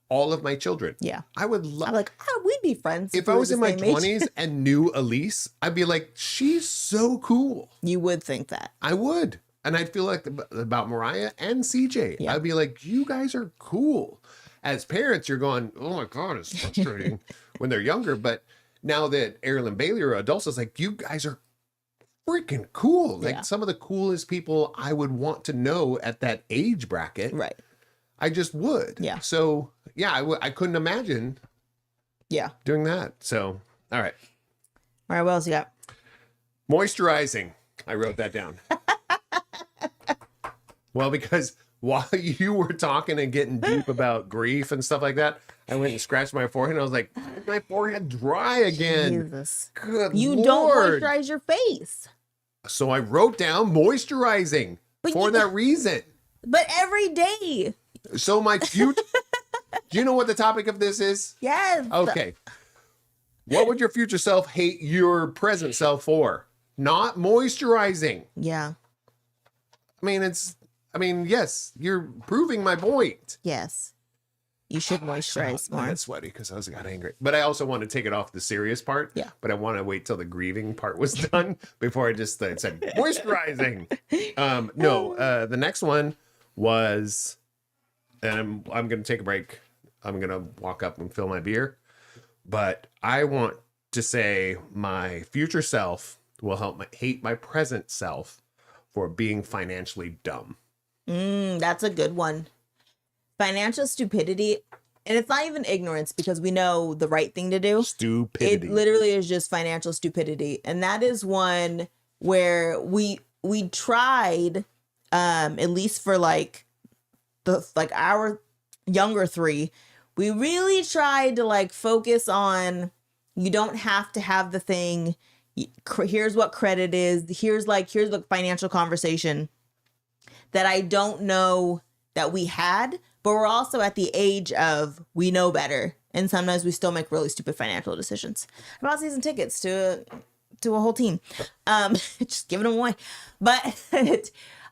all of my children. Yeah. I would I'm love, like, oh, we'd be friends. if we I were was the in my same age. 20s and knew Elise, I'd be like, she's so cool. You would think that. I would. And I'd feel like about Mariah and CJ. Yeah. I'd be like, you guys are cool. As parents, you're going, oh my God, it's frustrating when they're younger. But now that Ariel and Bailey are adults, it's like, you guys are freaking cool. Like Yeah. some of the coolest people I would want to know at that age bracket. Right. I just would. Yeah. So yeah, I couldn't imagine Yeah. doing that. So, all right. All right. What else you got? Moisturizing. I wrote that down. Well, because while you were talking and getting deep about grief and stuff like that, I went and scratched my forehead and I was like, why is my forehead dry again? Jesus. Good You Lord. don't moisturize your face. So I wrote down moisturizing But for you- that reason. But every day. So my future, do you know what the topic of this is? Yes. Okay. What would your future self hate your present self for? Not moisturizing. Yeah. I mean, yes, you're proving my point. Yes. You should moisturize I more. got sweaty because I got angry. But I also want to take it off the serious part. Yeah. But I want to wait till the grieving part was done before I just said moisturizing. No, the next one was, and I'm going to take a break. I'm going to walk up and fill my beer. But I want to say my future self will hate my present self for being financially dumb. That's a good one. Financial stupidity, and it's not even ignorance because we know the right thing to do. Stupidity. It literally is just financial stupidity, and that is one where we tried, at least for like our younger three, we really tried to like focus on, you don't have to have the thing. Here's what credit is. Here's the financial conversation that I don't know that we had, but we're also at the age of we know better. And sometimes we still make really stupid financial decisions. I bought season tickets to a whole team. Just giving them away. But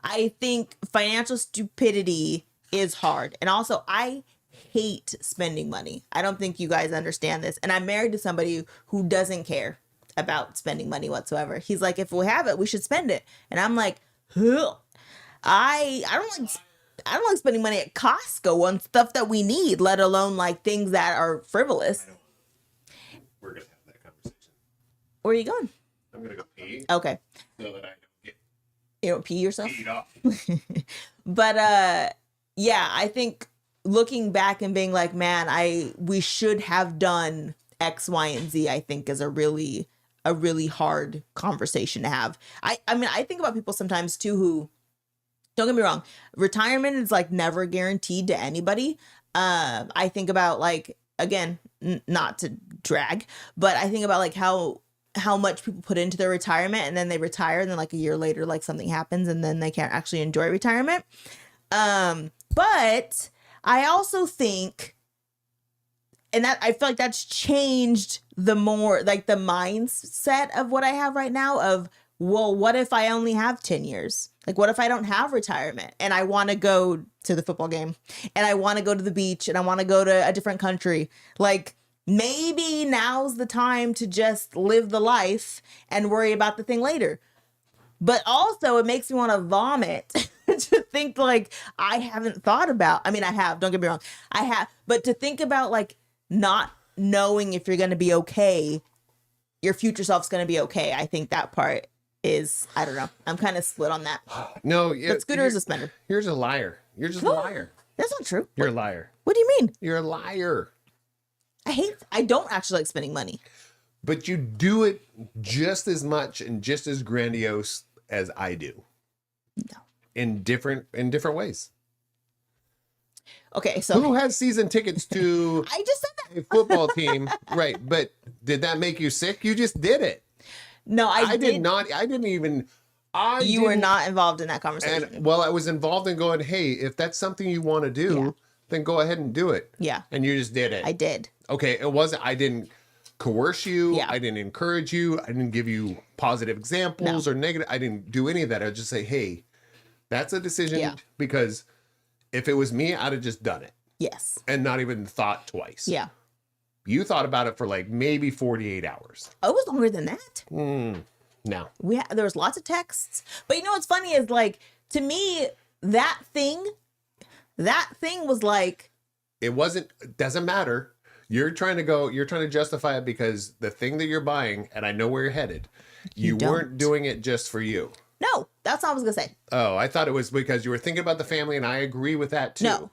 I think financial stupidity is hard. And also I hate spending money. I don't think you guys understand this. And I'm married to somebody who doesn't care about spending money whatsoever. He's like, if we have it, we should spend it. And I'm like, ugh. I don't like spending money at Costco on stuff that we need, let alone like things that are frivolous. We're going to have that conversation. Where are you going? I'm going to go pee Okay. so that I don't get You don't pee yourself? peed off. But yeah, I think looking back and being like, man, we should have done X, Y, and Z, I think is a really hard conversation to have. I mean, I think about people sometimes too who, don't get me wrong, retirement is like never guaranteed to anybody. I think about like, again, not to drag, but I think about like how much people put into their retirement and then they retire and then like a year later, like something happens and then they can't actually enjoy retirement. But I also think, and that I feel like that's changed the more like the mindset of what I have right now of, well, what if I only have 10 years? Like, what if I don't have retirement and I want to go to the football game and I want to go to the beach and I want to go to a different country? Like, maybe now's the time to just live the life and worry about the thing later. But also it makes me want to vomit to think like I haven't thought about, I mean, I have, don't get me wrong. I have, but to think about like not knowing if you're going to be okay, your future self's going to be okay. I think that part is, I don't know. I'm kind of split on that. No, But Scooter is a spender. You're just a liar. You're just a liar. That's not true. You're a liar. What do you mean? You're a liar. I don't actually like spending money. But you do it just as much and just as grandiose as I do. No. in different ways. Okay, so Who has season tickets to I just said that. a football team? Right, but did that make you sick? You just did it. No, I did not. I didn't even. You were not involved in that conversation. And well, I was involved in going, hey, if that's something you want to do, then go ahead and do it. Yeah. And you just did it. I did. Okay, it wasn't. I didn't coerce you. Yeah. I didn't encourage you. I didn't give you positive examples or negative. I didn't do any of that. I would just say, hey, that's a decision because if it was me, I'd have just done it. Yes. And not even thought twice. Yeah. You thought about it for like maybe 48 hours. Oh, it was longer than that. No. There was lots of texts. But you know what's funny is like, to me, that thing was like. It wasn't, doesn't matter. You're trying to justify it because the thing that you're buying, and I know where you're headed, you weren't doing it just for you. No, that's all I was going to say. Oh, I thought it was because you were thinking about the family, and I agree with that too. No.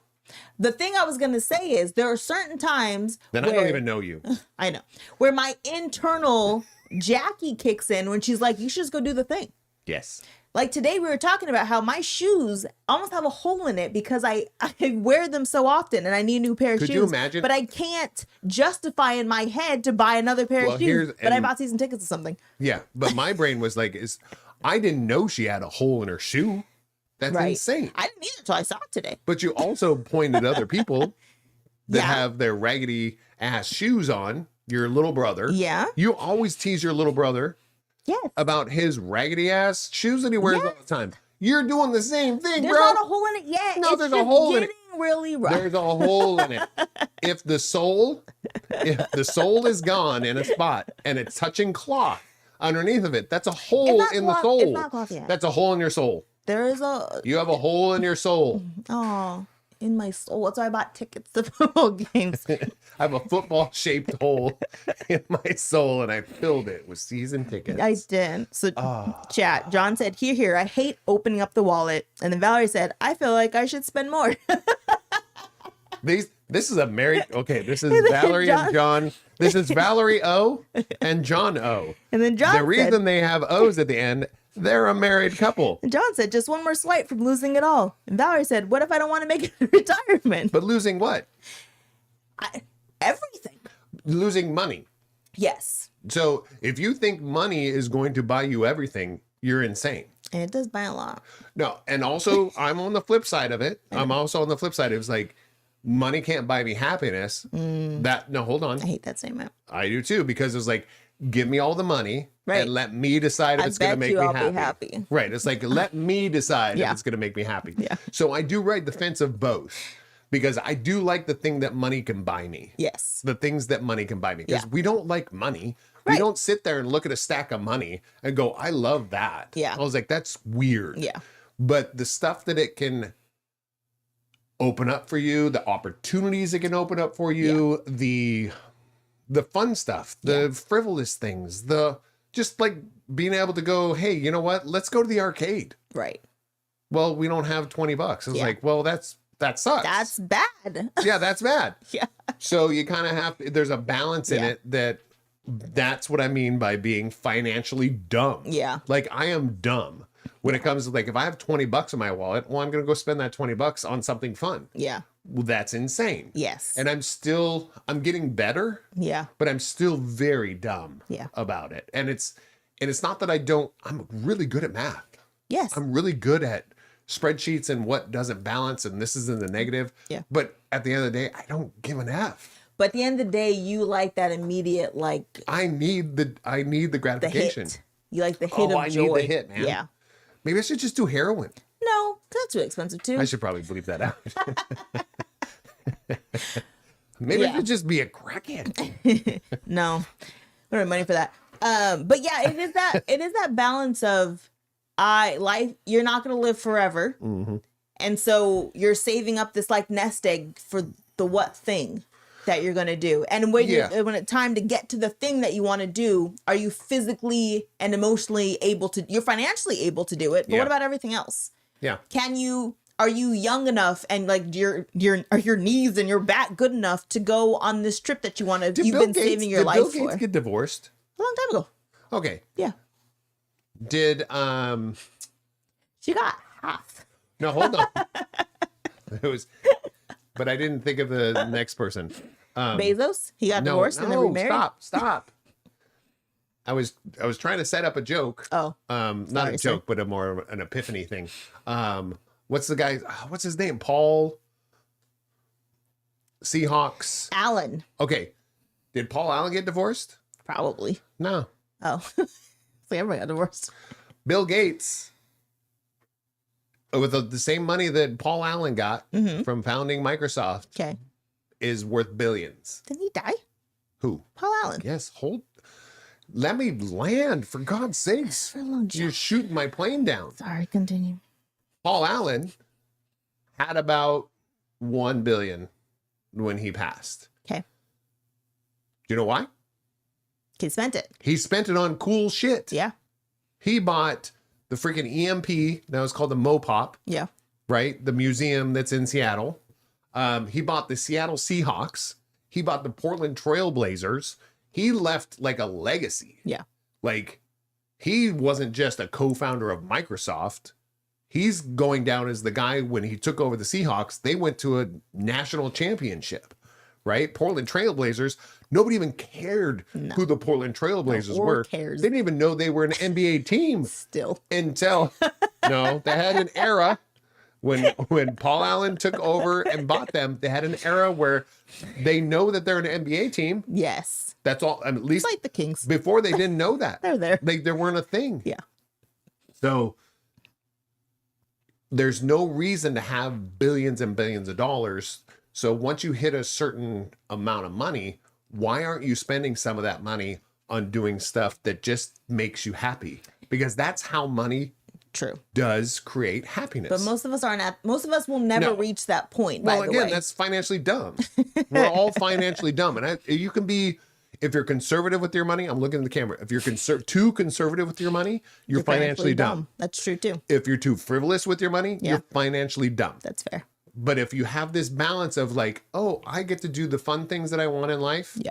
The thing I was going to say is there are certain times I don't even know you. I know. Where my internal Jackie kicks in when she's like, you should just go do the thing. Yes. Like today we were talking about how my shoes almost have a hole in it because I wear them so often and I need a new pair of shoes. Could you imagine? But I can't justify in my head to buy another pair of shoes. But I bought season tickets or something. Yeah. But my brain was like, I didn't know she had a hole in her shoe. That's insane. I didn't either until I saw it today. But you also pointed other people that have their raggedy ass shoes on. Your little brother. Yeah. You always tease your little brother. Yes. About his raggedy ass shoes that he wears all the time. You're doing the same thing, there's bro. There's not a hole in it yet. No, there's a hole in it. Really rough. There's a hole in it. If the sole is gone in a spot and it's touching cloth underneath of it, that's a hole in the sole. It's not cloth yet. That's a hole in your soul. There is a. You have a hole in your soul. Oh, in my soul. That's why I bought tickets to football games. I have a football-shaped hole in my soul, and I filled it with season tickets. I did. So, chat. John said, here, I hate opening up the wallet. And then Valerie said, I feel like I should spend more. This is a married... Okay, this is Valerie and John. This is Valerie O and John O. And then John said... The reason they have O's at the end, they're a married couple. And John said, just one more swipe from losing it all. And Valerie said, what if I don't want to make it retirement? But losing what? Everything. Losing money. Yes. So if you think money is going to buy you everything, you're insane. And it does buy a lot. No. And also, I'm on the flip side of it. I'm also on the flip side. It was like, money can't buy me happiness. Hold on. I hate that statement. I do too, because it's like, give me all the money and let me decide if it's going to make me happy. Right. It's like, let me decide if it's going to make me happy. Yeah. So I do ride the fence of both. Because I do like the thing that money can buy me. Yes. The things that money can buy me. Because we don't like money. We don't sit there and look at a stack of money and go, I love that. Yeah. I was like, that's weird. Yeah. But the stuff that it can open up for you, the opportunities it can open up for you, the fun stuff, the frivolous things, the just like being able to go, hey, you know what? Let's go to the arcade. Right. Well, we don't have $20. I was like, well, that sucks. That's bad. Yeah, that's bad. Yeah. So you kind of have to, there's a balance in it that's what I mean by being financially dumb. Yeah. Like I am dumb when it comes to like, if I have $20 in my wallet, well, I'm going to go spend that $20 on something fun. Yeah. Well, that's insane. Yes. And I'm getting better. Yeah. But I'm still very dumb about it. And it's not that I'm really good at math. Yes. I'm really good at spreadsheets and what doesn't balance, and this is in the negative. Yeah. But at the end of the day, I don't give an F. But at the end of the day, you like that immediate, like I need the gratification. The hit. You like the hit of joy. I need the hit, man. Yeah. Maybe I should just do heroin. No, that's really expensive too. I should probably bleep that out. Maybe I should just be a crackhead. No, I don't have money for that. But yeah, it is that balance of you're not going to live forever. Mm-hmm. And so you're saving up this like nest egg for the what thing that you're going to do. And when it's time to get to the thing that you want to do, are you physically and emotionally you're financially able to do it. But what about everything else? Yeah. Are you young enough and like are your knees and your back good enough to go on this trip that you want to, you've been saving your life for? Did Bill Gates get divorced? A long time ago. Okay. Yeah. Did she got half. No, hold on. It was, but I didn't think of the next person. Bezos? He got divorced and then remarried? Stop. I was trying to set up a joke. Oh. Not a joke, but a more of an epiphany thing. What's the guy? What's his name? Paul Seahawks. Allen. Okay. Did Paul Allen get divorced? Probably. No. Oh. So everybody got divorced. Bill Gates, with the same money that Paul Allen got from founding Microsoft, Okay. is worth billions. Didn't he die? Who? Paul Allen. Yes. Let me land, for God's sakes. For a long You're shooting my plane down. Sorry, continue. Paul Allen had about 1 billion when he passed. Okay. Do you know why? He spent it. He spent it on cool shit. Yeah. He bought the freaking EMP, that was called the Mopop, Yeah. right? The museum that's in Seattle. He bought the Seattle Seahawks. He bought the Portland Trail Blazers. He left like a legacy. Yeah. Like, he wasn't just a co-founder of Microsoft. He's going down as the guy, when he took over the Seahawks, they went to a national championship, right? Portland Trailblazers, nobody even cared who the Portland Trailblazers were. Cares. They didn't even know they were an NBA team Still. until, no, they had an era when Paul Allen took over and bought them. They had an era where they know that they're an NBA team. Yes. That's all. I mean, at least It's like the Kings. before they didn't know that. They're there. They weren't a thing. Yeah. So there's no reason to have billions and billions of dollars. So once you hit a certain amount of money, why aren't you spending some of that money on doing stuff that just makes you happy? Because that's how money True. does create happiness. But most of us aren't at, most of us will never No. reach that point. Well, by the again, way. that's financially dumb. We're all financially dumb. And you can be, if you're conservative with your money, I'm looking at the camera. If you're too conservative with your money, you're financially dumb. That's true too. If you're too frivolous with your money, Yeah. you're financially dumb. That's fair. But if you have this balance of like, oh, I get to do the fun things that I want in life, Yeah.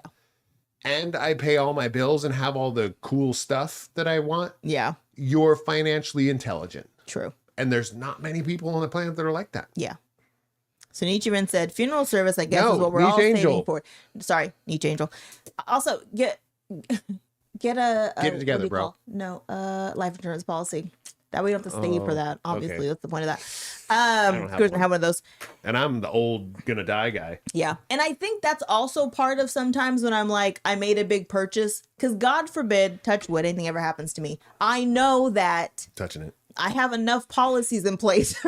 and I pay all my bills and have all the cool stuff that I want, Yeah. you're financially intelligent. True. And there's not many people on the planet that are like that. Yeah. So Nietzscheman said, funeral service, I guess, No, is what we're Nietzsche all Angel. saving for. Sorry, Nietzsche Angel. Also, get a Get it what do together, you bro. call- No, life insurance policy. That way you don't have to save for that. Obviously, okay. that's the point of that. don't have Chris one. have one of those. And I'm the old gonna die guy. Yeah. And I think that's also part of sometimes when I'm like, I made a big purchase, because God forbid, touch wood, anything ever happens to me. I know that Touching it. I have enough policies in place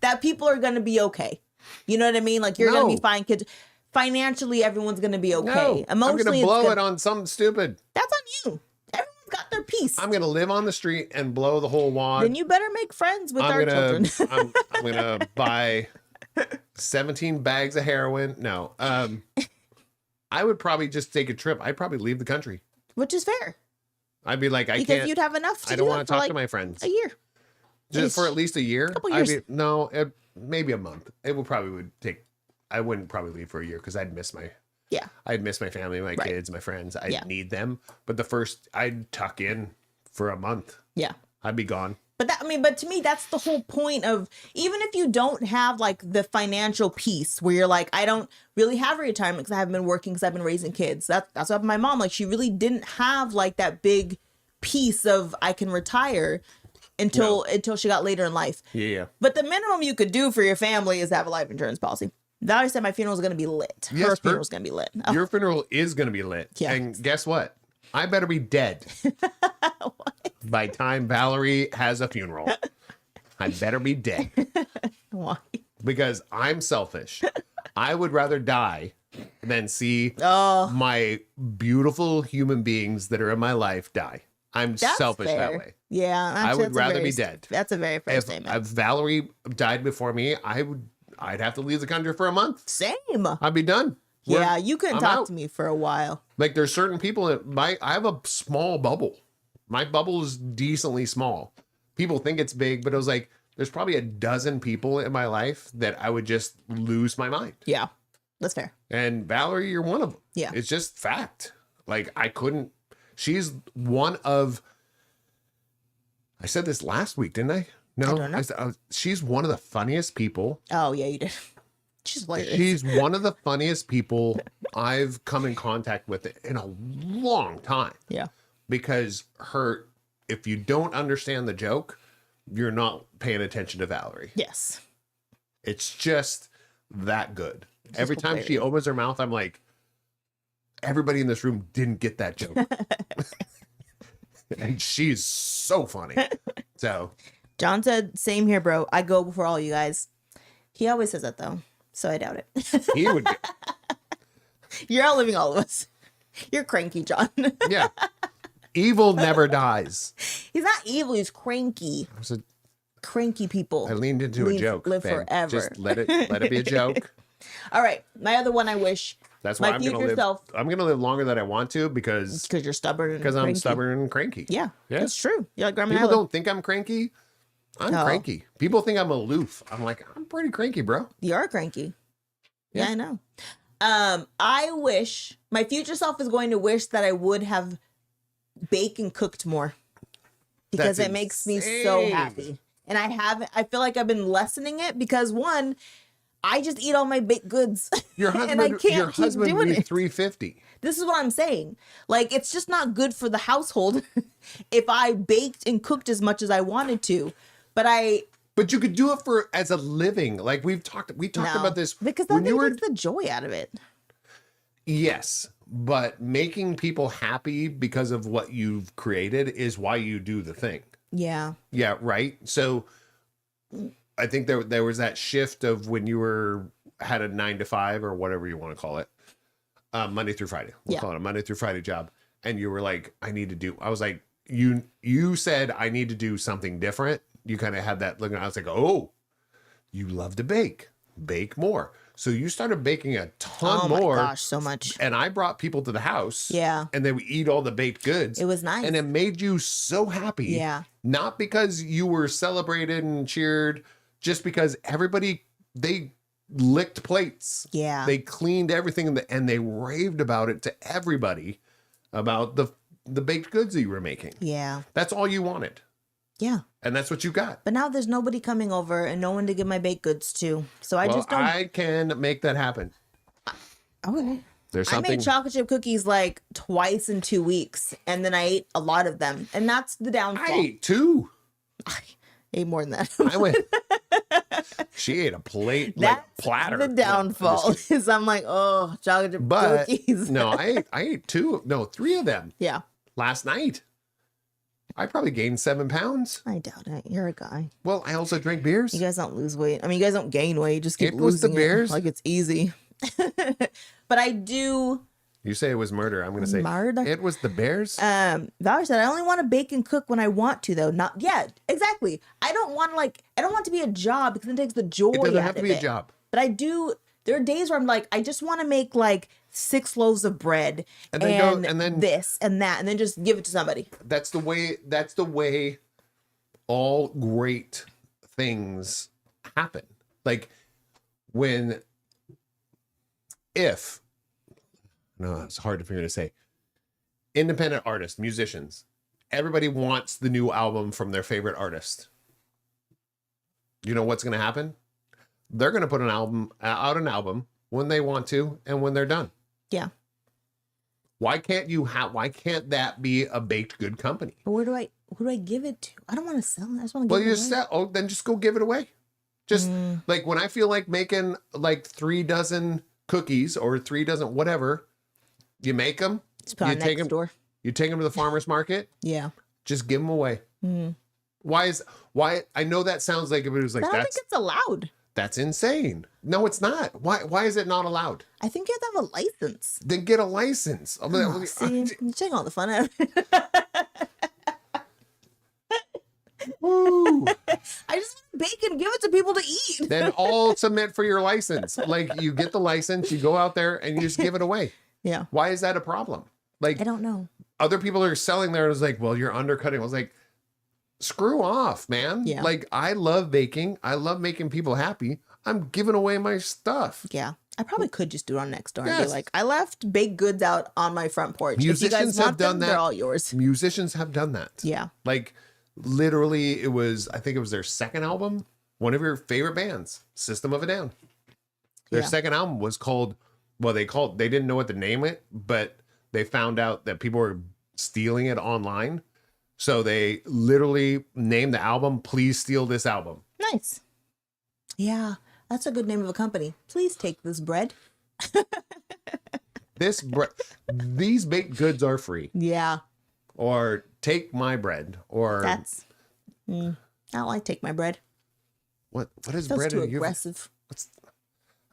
that people are going to be okay. You know what I mean? Like, you're going to No. be fine. Kids, financially, everyone's going to be okay. No, I'm Emotionally, gonna blow it's it on something stupid. That's on you. Everyone's got their piece. I'm gonna live on the street and blow the whole wad. Then you better make friends with our children. I'm gonna buy 17 bags of heroin. No, I would probably just take a trip. I'd probably leave the country. Which is fair. I'd be like, Because can't. you'd have enough to I don't do want it to for talk like to my friends a year. just for at least a year. Couple years. Maybe a month. It would take. I wouldn't probably leave for a year because I'd miss my family, my Right. kids, my friends. I'd Yeah. need them. But I'd tuck in for a month. Yeah. I'd be gone. But but to me, that's the whole point of, even if you don't have like the financial piece where you're like, I don't really have a retirement because I haven't been working because I've been raising kids. That's what happened to my mom. Like, she really didn't have like that big piece of I can retire until she got later in life. Yeah. But the minimum you could do for your family is have a life insurance policy. Valerie said my funeral is going to be lit. Yes, Her funeral is going to be lit. Oh, Your funeral is going to be lit. Yeah. And guess what? I better be dead by time Valerie has a funeral. I better be dead why? because I'm selfish. I would rather die than see Oh, my beautiful human beings that are in my life die. I'm that's selfish fair. that way. Yeah. I would rather be dead. That's a very fair If statement. Valerie died before me, I'd have to leave the country for a month. Same. I'd be done. Yeah, you couldn't I'm talk out. to me for a while. Like, there's certain people I have a small bubble. My bubble is decently small. People think it's big, but it was like, there's probably a dozen people in my life that I would just lose my mind. Yeah, that's fair. And Valerie, you're one of them. Yeah. It's just fact. Like, she's one of, I said this last week, didn't I? No, I don't know. She's one of the funniest people. Oh yeah, you did. She's hilarious. She's one of the funniest people I've come in contact with in a long time. Yeah. Because if you don't understand the joke, you're not paying attention to Valerie. Yes. It's just that good. Just Every time she opens her mouth, I'm like, everybody in this room didn't get that joke. And she's so funny. So John said, same here, bro. I go before all you guys. He always says that though, so I doubt it. he would. You're outliving all of us. You're cranky, John. Yeah. Evil never dies. He's not evil. He's cranky. Cranky people. I leaned into a joke. Live babe. forever. Just let it be a joke. All right. My other one I wish. That's why my I'm gonna future live. self. I'm gonna live longer than I want to because You're stubborn and I'm cranky. stubborn and cranky. Yeah. Yeah. That's true. You're like Grandma People Nyla. don't think I'm cranky. I'm No. cranky. People think I'm aloof. I'm like, I'm pretty cranky, bro. You are cranky. Yeah. Yeah, I know. I wish my future self is going to wish that I would have baked and cooked more because That's it makes me so insane. happy. And I feel like I've been lessening it because one, I just eat all my baked goods. Your and I husband, can't keep doing weighs it. 350. This is what I'm saying. Like, it's just not good for the household if I baked and cooked as much as I wanted to. But you could do it as a living. Like we talked No, about this because when that you were. takes the joy out of it. Yes, but making people happy because of what you've created is why you do the thing. Yeah. Yeah, right. So I think there was that shift of when you had a 9 to 5 or whatever you want to call it, Monday through Friday. We'll call it a Monday through Friday job, and you were like, I was like, you said I need to do something different. You kind of had that look, and I was like, oh, you love to bake more. So you started baking a ton more. Oh my gosh, so much. And I brought people to the house. Yeah. And they would eat all the baked goods. It was nice. And it made you so happy. Yeah. Not because you were celebrated and cheered, just because they licked plates. Yeah. They cleaned everything and they raved about it to everybody about the baked goods that you were making. Yeah. That's all you wanted. Yeah. And that's what you got. But now there's nobody coming over and no one to give my baked goods to. So I just don't. I can make that happen. Okay. There's I something. made chocolate chip cookies like twice in 2 weeks. And then I ate a lot of them. And that's the downfall. I ate 2. I ate more than that. I went. She ate a plate, like platter. The downfall is I'm like, oh, chocolate chip But cookies. no, I ate 3 of them Yeah. last night. I probably gained 7 pounds. I doubt it. You're a guy. Well, I also drink beers. You guys don't lose weight. I mean, you guys don't gain weight. You just keep It was the losing beers. it like it's easy. But I do. You say it was murder. I'm going to say Murder? it was the bears. Valerie said, I only want to bake and cook when I want to, though. Not yet. Exactly. I don't want to be a job because it takes the joy It doesn't out have to of be it. a job. But I do. There are days where I'm like, I just want to make like 6 loaves of bread And and, then this and that, and then just give it to somebody. That's the way all great things happen. Like it's hard for me to say. Independent artists, musicians, everybody wants the new album from their favorite artist. You know what's going to happen? They're going to put an album when they want to and when they're done. Yeah. Why can't that be a baked good company? But who do I give it to? I don't want to sell it. I just want to give it away. Then just go give it away. Just like when I feel like making like 3 dozen cookies or 3 dozen whatever, you make them. Just put on next door. You take them to the farmer's market. Yeah. Just give them away. Why? I know that sounds like it was like I don't think it's allowed. That's insane. No, it's not. Why is it not allowed? I think you have to have a license. Then get a license. Oh, see, you're taking all the fun out of it. Woo. I just want to bake and give it to people to eat. Then all submit for your license. Like you get the license, you go out there and you just give it away. Yeah. Why is that a problem? Like I don't know. other people are selling there. It's like, well, you're undercutting. I was like, screw off, man. Yeah. Like I love baking. I love making people happy. I'm giving away my stuff. Yeah. I probably could just do it on next door and Yes. be like, I left baked goods out on my front porch. If you Musicians guys have want done them, that. they're all yours. Musicians have done that. Yeah. Like literally, I think it was their second album. One of your favorite bands, System of a Down. Their second album was called, they didn't know what to name it, but they found out that people were stealing it online. So they literally named the album, Please Steal This Album. Nice. Yeah, that's a good name of a company. Please take this bread. These baked goods are free. Yeah. Or take my bread. Or I don't like take my bread. What is Feels bread? too aggressive.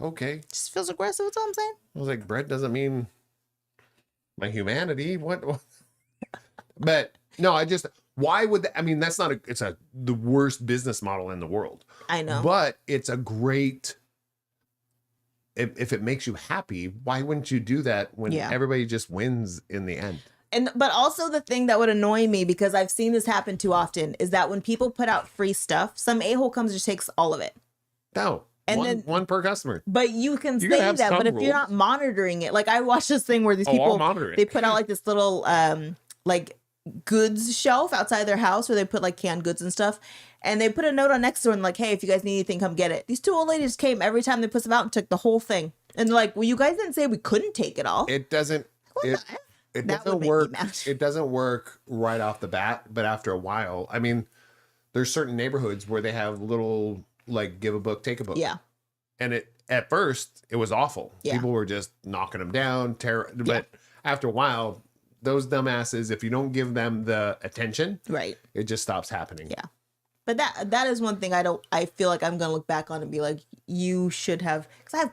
Okay. Just feels aggressive. That's all I'm saying. I was like, bread doesn't mean my humanity. What? But no, why would I mean, that's not the worst business model in the world. I know. But it's a great, if it makes you happy, why wouldn't you do that when everybody just wins in the end? But also the thing that would annoy me, because I've seen this happen too often, is that when people put out free stuff, some a-hole comes and just takes all of it. No. And one per customer. But you can say that, but if you're not monitoring it, like I watched this thing where these people, they put out like this little like goods shelf outside their house where they put like canned goods and stuff. And they put a note on next to it and like, hey, if you guys need anything, come get it. These two old ladies came every time they put them out and took the whole thing. And they're like, well, you guys didn't say we couldn't take it all. It doesn't. It doesn't work. It doesn't work right off the bat, but after a while, I mean, there's certain neighborhoods where they have little like give a book, take a book. Yeah. And at first it was awful. Yeah. People were just knocking them down, but after a while, those dumbasses, if you don't give them the attention, right, it just stops happening. Yeah. But that is one thing I feel like I'm gonna look back on and be like, you should have, because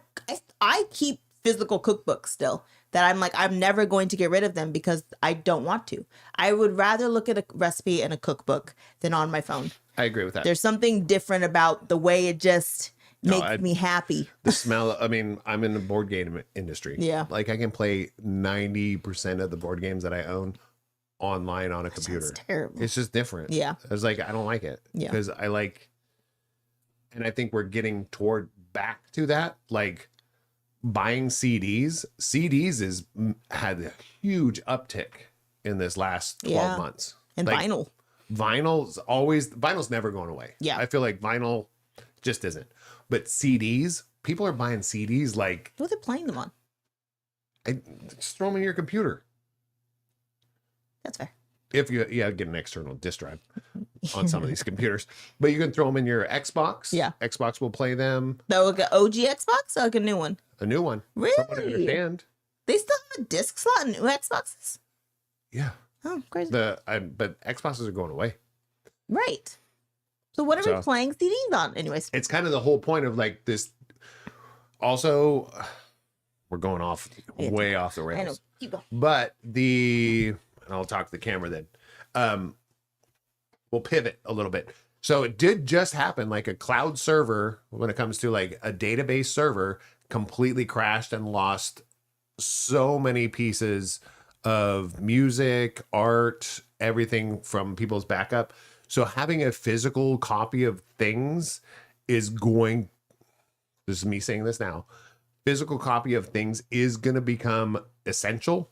I keep physical cookbooks still that I'm like, I'm never going to get rid of them because I don't want to. I would rather look at a recipe in a cookbook than on my phone. I agree with that. There's something different about the way it just makes me happy. The smell, I mean, I'm in the board game industry. Yeah. Like I can play 90% of the board games that I own online on a computer. That's terrible. It's just different. Yeah. I was like, I don't like it. Yeah. Because and I think we're getting back to that. Like buying CDs. CDs had a huge uptick in this last 12 months. And like, vinyl. Vinyl's never going away. Yeah. I feel like vinyl just isn't. But CDs, people are buying CDs like... What are they playing them on? Just throw them in your computer. That's fair. If you get an external disk drive on some of these computers. But you can throw them in your Xbox. Yeah. Xbox will play them. So like an OG Xbox or like a new one? A new one. Really? From what I understand. They still have a disc slot in new Xboxes? Yeah. Oh, crazy. But Xboxes are going away. Right. So what are we playing CDs on? Anyways. It's kind of the whole point of like this. Also, we're going way off the rails. I know. Keep going. But and I'll talk to the camera then. We'll pivot a little bit. So it did just happen, like a cloud server, when it comes to like a database server, completely crashed and lost so many pieces of music, art, everything from people's backup. So having a physical copy of things this is me saying this now, physical copy of things is going to become essential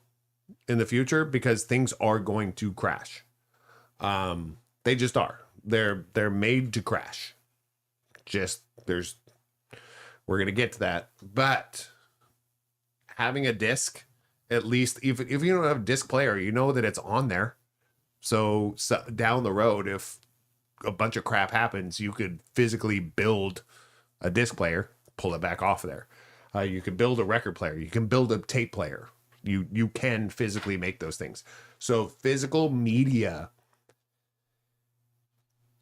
in the future because things are going to crash. They just are. They're made to crash. We're going to get to that. But having a disc, at least if you don't have a disc player, you know that it's on there. So down the road, if a bunch of crap happens, you could physically build a disc player, pull it back off of there. You can build a record player. You can build a tape player. You can physically make those things. So physical media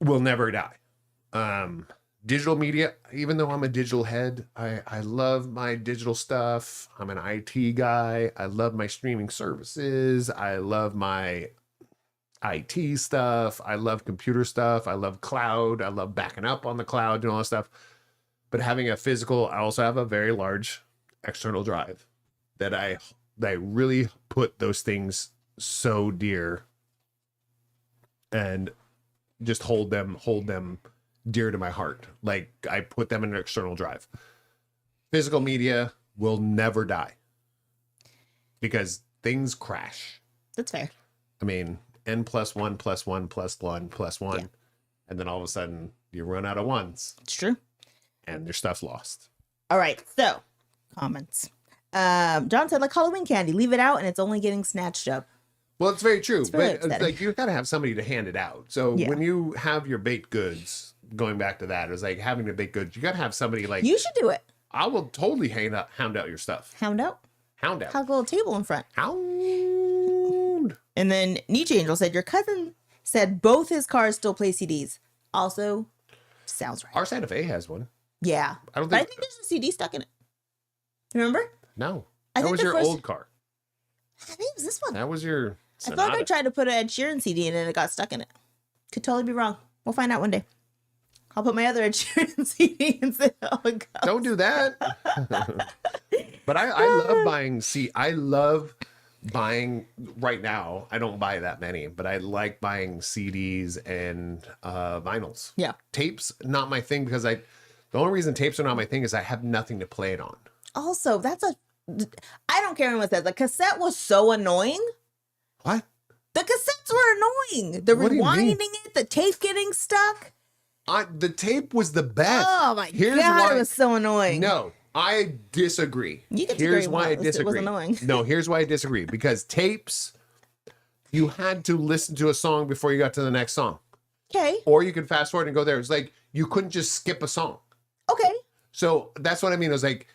will never die. Digital media, even though I'm a digital head, I love my digital stuff. I'm an IT guy. I love my streaming services. I love my IT stuff. I love computer stuff. I love cloud. I love backing up on the cloud and all that stuff. But having a physical, I also have a very large external drive that I really put those things so dear and just hold them dear to my heart. Like I put them in an external drive. Physical media will never die because things crash. That's fair. I mean, n+1 plus 1 plus 1 plus 1. Yeah. And then all of a sudden you run out of ones It's true. and your stuff's lost. All right. So, comments. John said, like Halloween candy, leave it out and it's only getting snatched up. Well, it's very true. very But upsetting. like you got to have somebody to hand it out. So Yeah. when you have your baked goods, going back to that, it's like having the baked goods. You got to have somebody like, You should do it. I will totally hound out your stuff. Hound out. Hound out. Have a little table in front. Hound. And then Nietzsche Angel said, your cousin said both his cars still play CDs. Also, sounds right. Our Santa Fe has one. Yeah. I don't But I think. think there's a CD stuck in it. Remember? No. I That think was the your first- old car. I think it was this one. That was your I feel like I Sonata. tried to put an Ed Sheeran CD in and it got stuck in it. Could totally be wrong. We'll find out one day. I'll put my other Ed Sheeran CD and see how it goes. Don't do that. But I love buying. I love buying right now. I don't buy that many, but I like buying CDs and vinyls. Yeah. Tapes, not my thing because the only reason tapes are not my thing is I have nothing to play it on. Also, I don't care what says. The cassette was so annoying. What? The cassettes were annoying. The What do you mean? rewinding it, the tape getting stuck. The tape was the best. Oh my Here's God, why, it was so annoying. No, I disagree. You can Here's disagree why I with it. It was disagree. annoying. No, here's why I disagree. Because tapes, you had to listen to a song before you got to the next song. Okay. Or you could fast forward and go there. It's like you couldn't just skip a song. Okay. So that's what I mean. It was like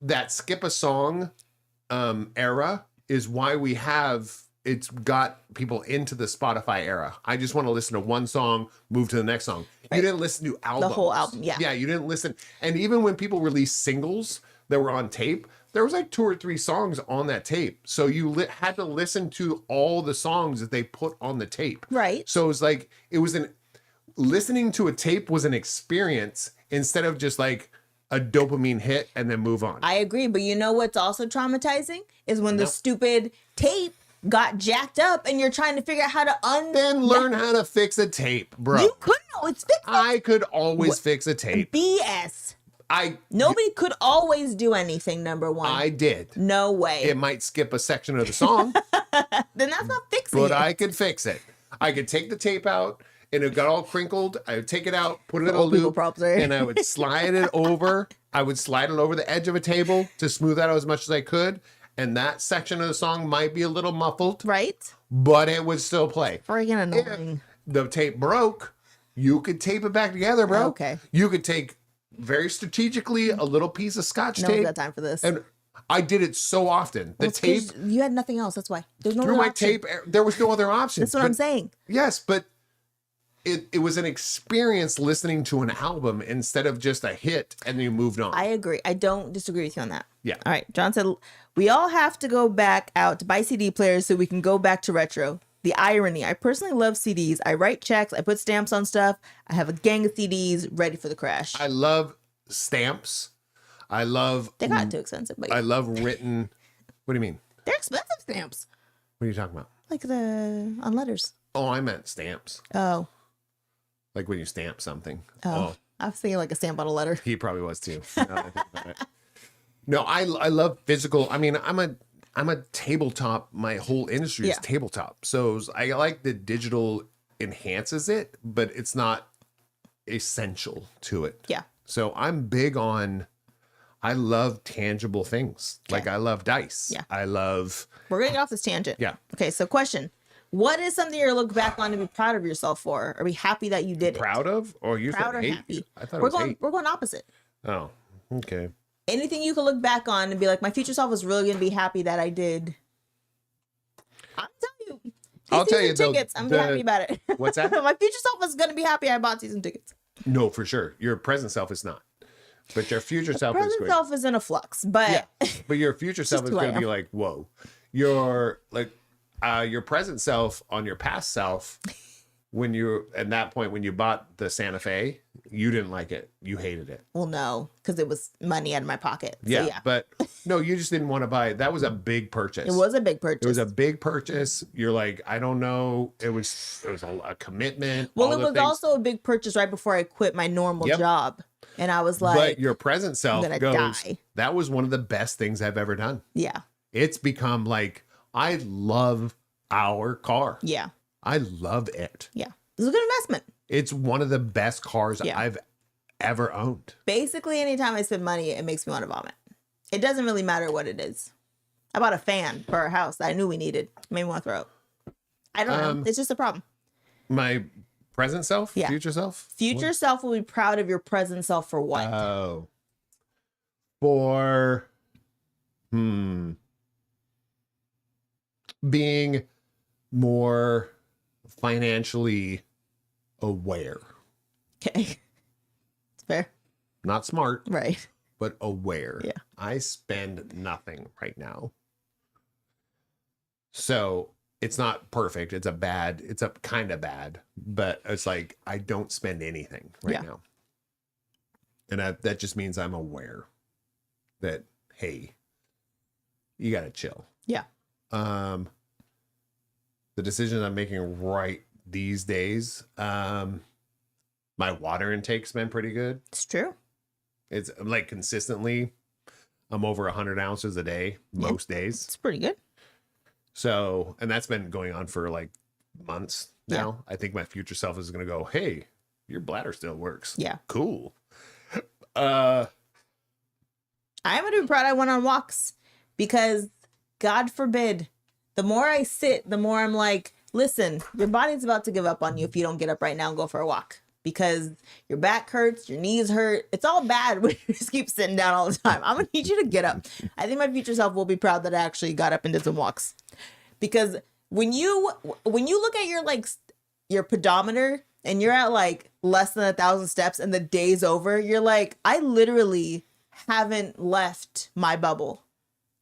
that skip a song era is why it's got people into the Spotify era. I just want to listen to one song, move to the next song. Right. You didn't listen to albums. The whole album, yeah. Yeah, you didn't listen. And even when people released singles that were on tape, there was like 2 or 3 songs on that tape. So you had to listen to all the songs that they put on the tape. Right. So it was like, listening to a tape was an experience instead of just like a dopamine hit and then move on. I agree. But you know what's also traumatizing is when the stupid tape got jacked up and you're trying to figure out how to Then learn how to fix a tape, bro. You couldn't. It's fixed. I could always fix a tape. BS. I Nobody could always do anything, number one. did. No way. It might skip a section of the song, Then that's not fixing but it. I could fix it. I could take the tape out and it got all crinkled. I would take it out, put it in a Old people loop, props there. and I would slide it over. I would slide it over the edge of a table to smooth out as much as I could. And that section of the song might be a little muffled, Right? but it would still play. Friggin' annoying. If the tape broke, you could tape it back together, bro. Okay. You could take very strategically a little piece of scotch No one's tape. got time for this. And I did it so often. The Well, it's 'cause tape you had nothing else. That's why. There's no through other my option. tape, there was no other option. That's what I'm But- saying. Yes, but it was an experience listening to an album instead of just a hit and then you moved on. I agree. I don't disagree with you on that. Yeah. All right. John said, we all have to go back out to buy CD players so we can go back to retro. The irony. I personally love CDs. I write checks. I put stamps on stuff. I have a gang of CDs ready for the crash. I love stamps. I love They got too expensive, but I love written. What do you mean? they're expensive stamps. What are you talking about? Like on letters. Oh, I meant stamps. Oh. Like when you stamp something. Oh. I was thinking like a stamp on a letter. He probably was too. Now that I think about it. No, I love physical. I mean, I'm a tabletop. My whole industry is Yeah. tabletop. So I like that digital enhances it, but it's not essential to it. Yeah. So I'm big on. I love tangible things. Like I love dice. Yeah. I love. We're going to get off this tangent. Yeah. Okay. So question. What is something you're look back on to be proud of yourself for? Or be happy that you did it? Proud of, or you Proud said or hate? happy? I thought it We're was going hate. we're going opposite. Oh, okay. Anything you can look back on and be like, my future self was really gonna be happy that I did. I'm telling you. I'll tell you, though, tickets. I'm happy about it. What's that? My future self was gonna be happy I bought season tickets. No, for sure. Your present self is not, but your future self is Present great. self is in a flux, but Yeah, but your future self is who I going to be am. like, whoa. Your your present self on your past self, when you at that point when you bought the Santa Fe, you didn't like it. You hated it. well, no, because it was money out of my pocket. So, Yeah, but no, you just didn't want to buy it. That was a big purchase. it was a big purchase. It was a big purchase. You're like, I don't know. It was a commitment. well, all it the was things. also a big purchase right before I quit my normal Yep. job, and I was like, But your present self gonna goes, die. that was one of the best things I've ever done. yeah, It's become like, I love our car. yeah. I love it. Yeah. This is a good investment. It's one of the best cars Yeah. I've ever owned. Basically, anytime I spend money, it makes me want to vomit. It doesn't really matter what it is. I bought a fan for our house that I knew we needed. It made me want to throw up. I don't know. It's just a problem. My present self? Yeah. Future self? Future self will be proud of your present self for what? Oh. For being more financially aware. Okay. It's fair. Not smart, Right. but aware. Yeah. I spend nothing right now. So it's not perfect. It's a kind of bad, but it's like I don't spend anything right now. And that just means I'm aware that, hey, you got to chill. Yeah. The decisions I'm making right these days, my water intake's been pretty good. It's true. It's like consistently, I'm over 100 ounces a day, most days. It's pretty good. So, and that's been going on for like months now. I think my future self is going to go, hey, your bladder still works. Yeah. Cool. I'm going to be proud I went on walks because God forbid, the more I sit, the more I'm like, listen, your body's about to give up on you if you don't get up right now and go for a walk because your back hurts, your knees hurt. It's all bad when you just keep sitting down all the time. I'm going to need you to get up. I think my future self will be proud that I actually got up and did some walks because when you look at your pedometer and you're at like less than 1,000 steps and the day's over, you're like, I literally haven't left my bubble.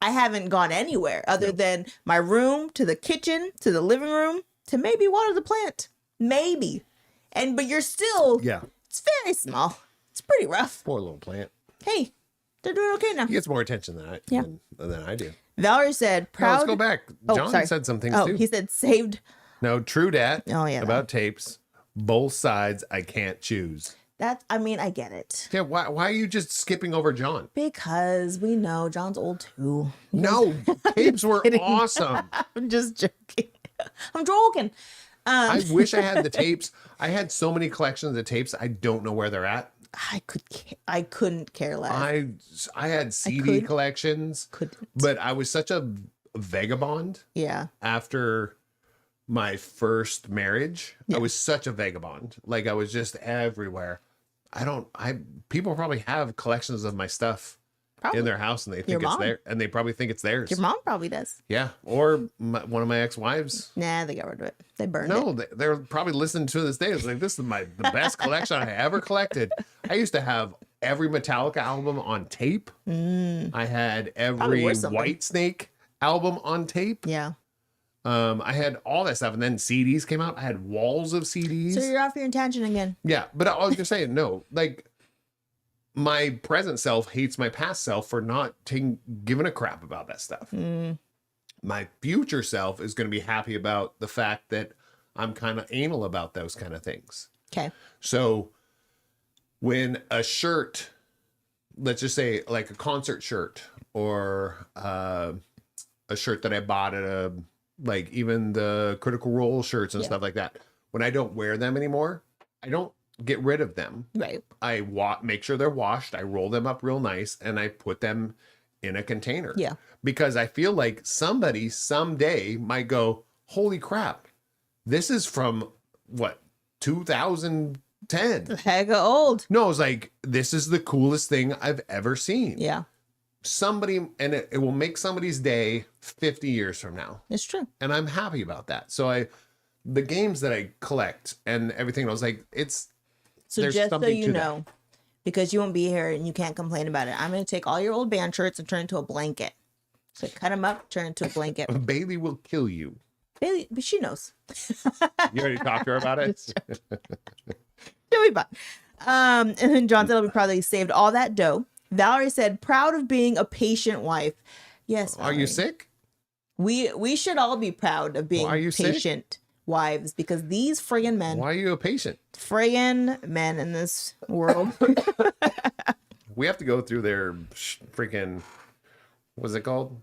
I haven't gone anywhere other than my room to the kitchen to the living room to maybe water the plant. Maybe. But you're still, it's very small. It's pretty rough. Poor little plant. Hey, they're doing okay now. He gets more attention than I do. Valerie said, proud. Now, let's go back. John said some things too. He said saved. No, true dat. Oh, yeah. About tapes. Both sides I can't choose. I get it. Yeah, why are you just skipping over John? Because we know John's old too. No, tapes were awesome. I'm just joking. I'm joking. I wish I had the tapes. I had so many collections of tapes. I don't know where they're at. I couldn't care less. I had CD collections, but I was such a vagabond. Yeah. After my first marriage, I was such a vagabond. Like I was just everywhere. People probably have collections of my stuff in their house and they think it's there and they probably think it's theirs. Your mom probably does. Yeah. Or one of my ex-wives. Nah, they got rid of it. They burned it. No, they're probably listening to this day. It's like, this is the best collection I ever collected. I used to have every Metallica album on tape. I had every Whitesnake album on tape. Yeah. I had all that stuff, and then CDs came out. I had walls of CDs. So you're off your tangent again. Yeah, but I was just saying, no, like my present self hates my past self for not giving a crap about that stuff. My future self is going to be happy about the fact that I'm kind of anal about those kind of things. Okay. So when a shirt, let's just say like a concert shirt or a shirt that I bought at like even the Critical Role shirts and stuff like that. When I don't wear them anymore, I don't get rid of them. Right. I make sure they're washed. I roll them up real nice and I put them in a container. Yeah. Because I feel like somebody someday might go, holy crap, this is from what, 2010? The heck of old. No, I was like, this is the coolest thing I've ever seen. Yeah. And it will make somebody's day 50 years from now. It's true. And I'm happy about that. So the games that I collect and everything, I was like, so just so you know, because you won't be here and you can't complain about it, I'm going to take all your old band shirts and turn it into a blanket. So cut them up, turn it into a blanket. Bailey will kill you. Bailey, but she knows. You already talked to her about it? She'll be fine. And then John said, I'll be proud that he saved all that dough. Valerie said, proud of being a patient wife. Yes, Valerie. Are you sick? We should all be proud of being patient wives because these friggin' men. Why are you a patient? Friggin' men in this world. We have to go through their freaking, what's it called?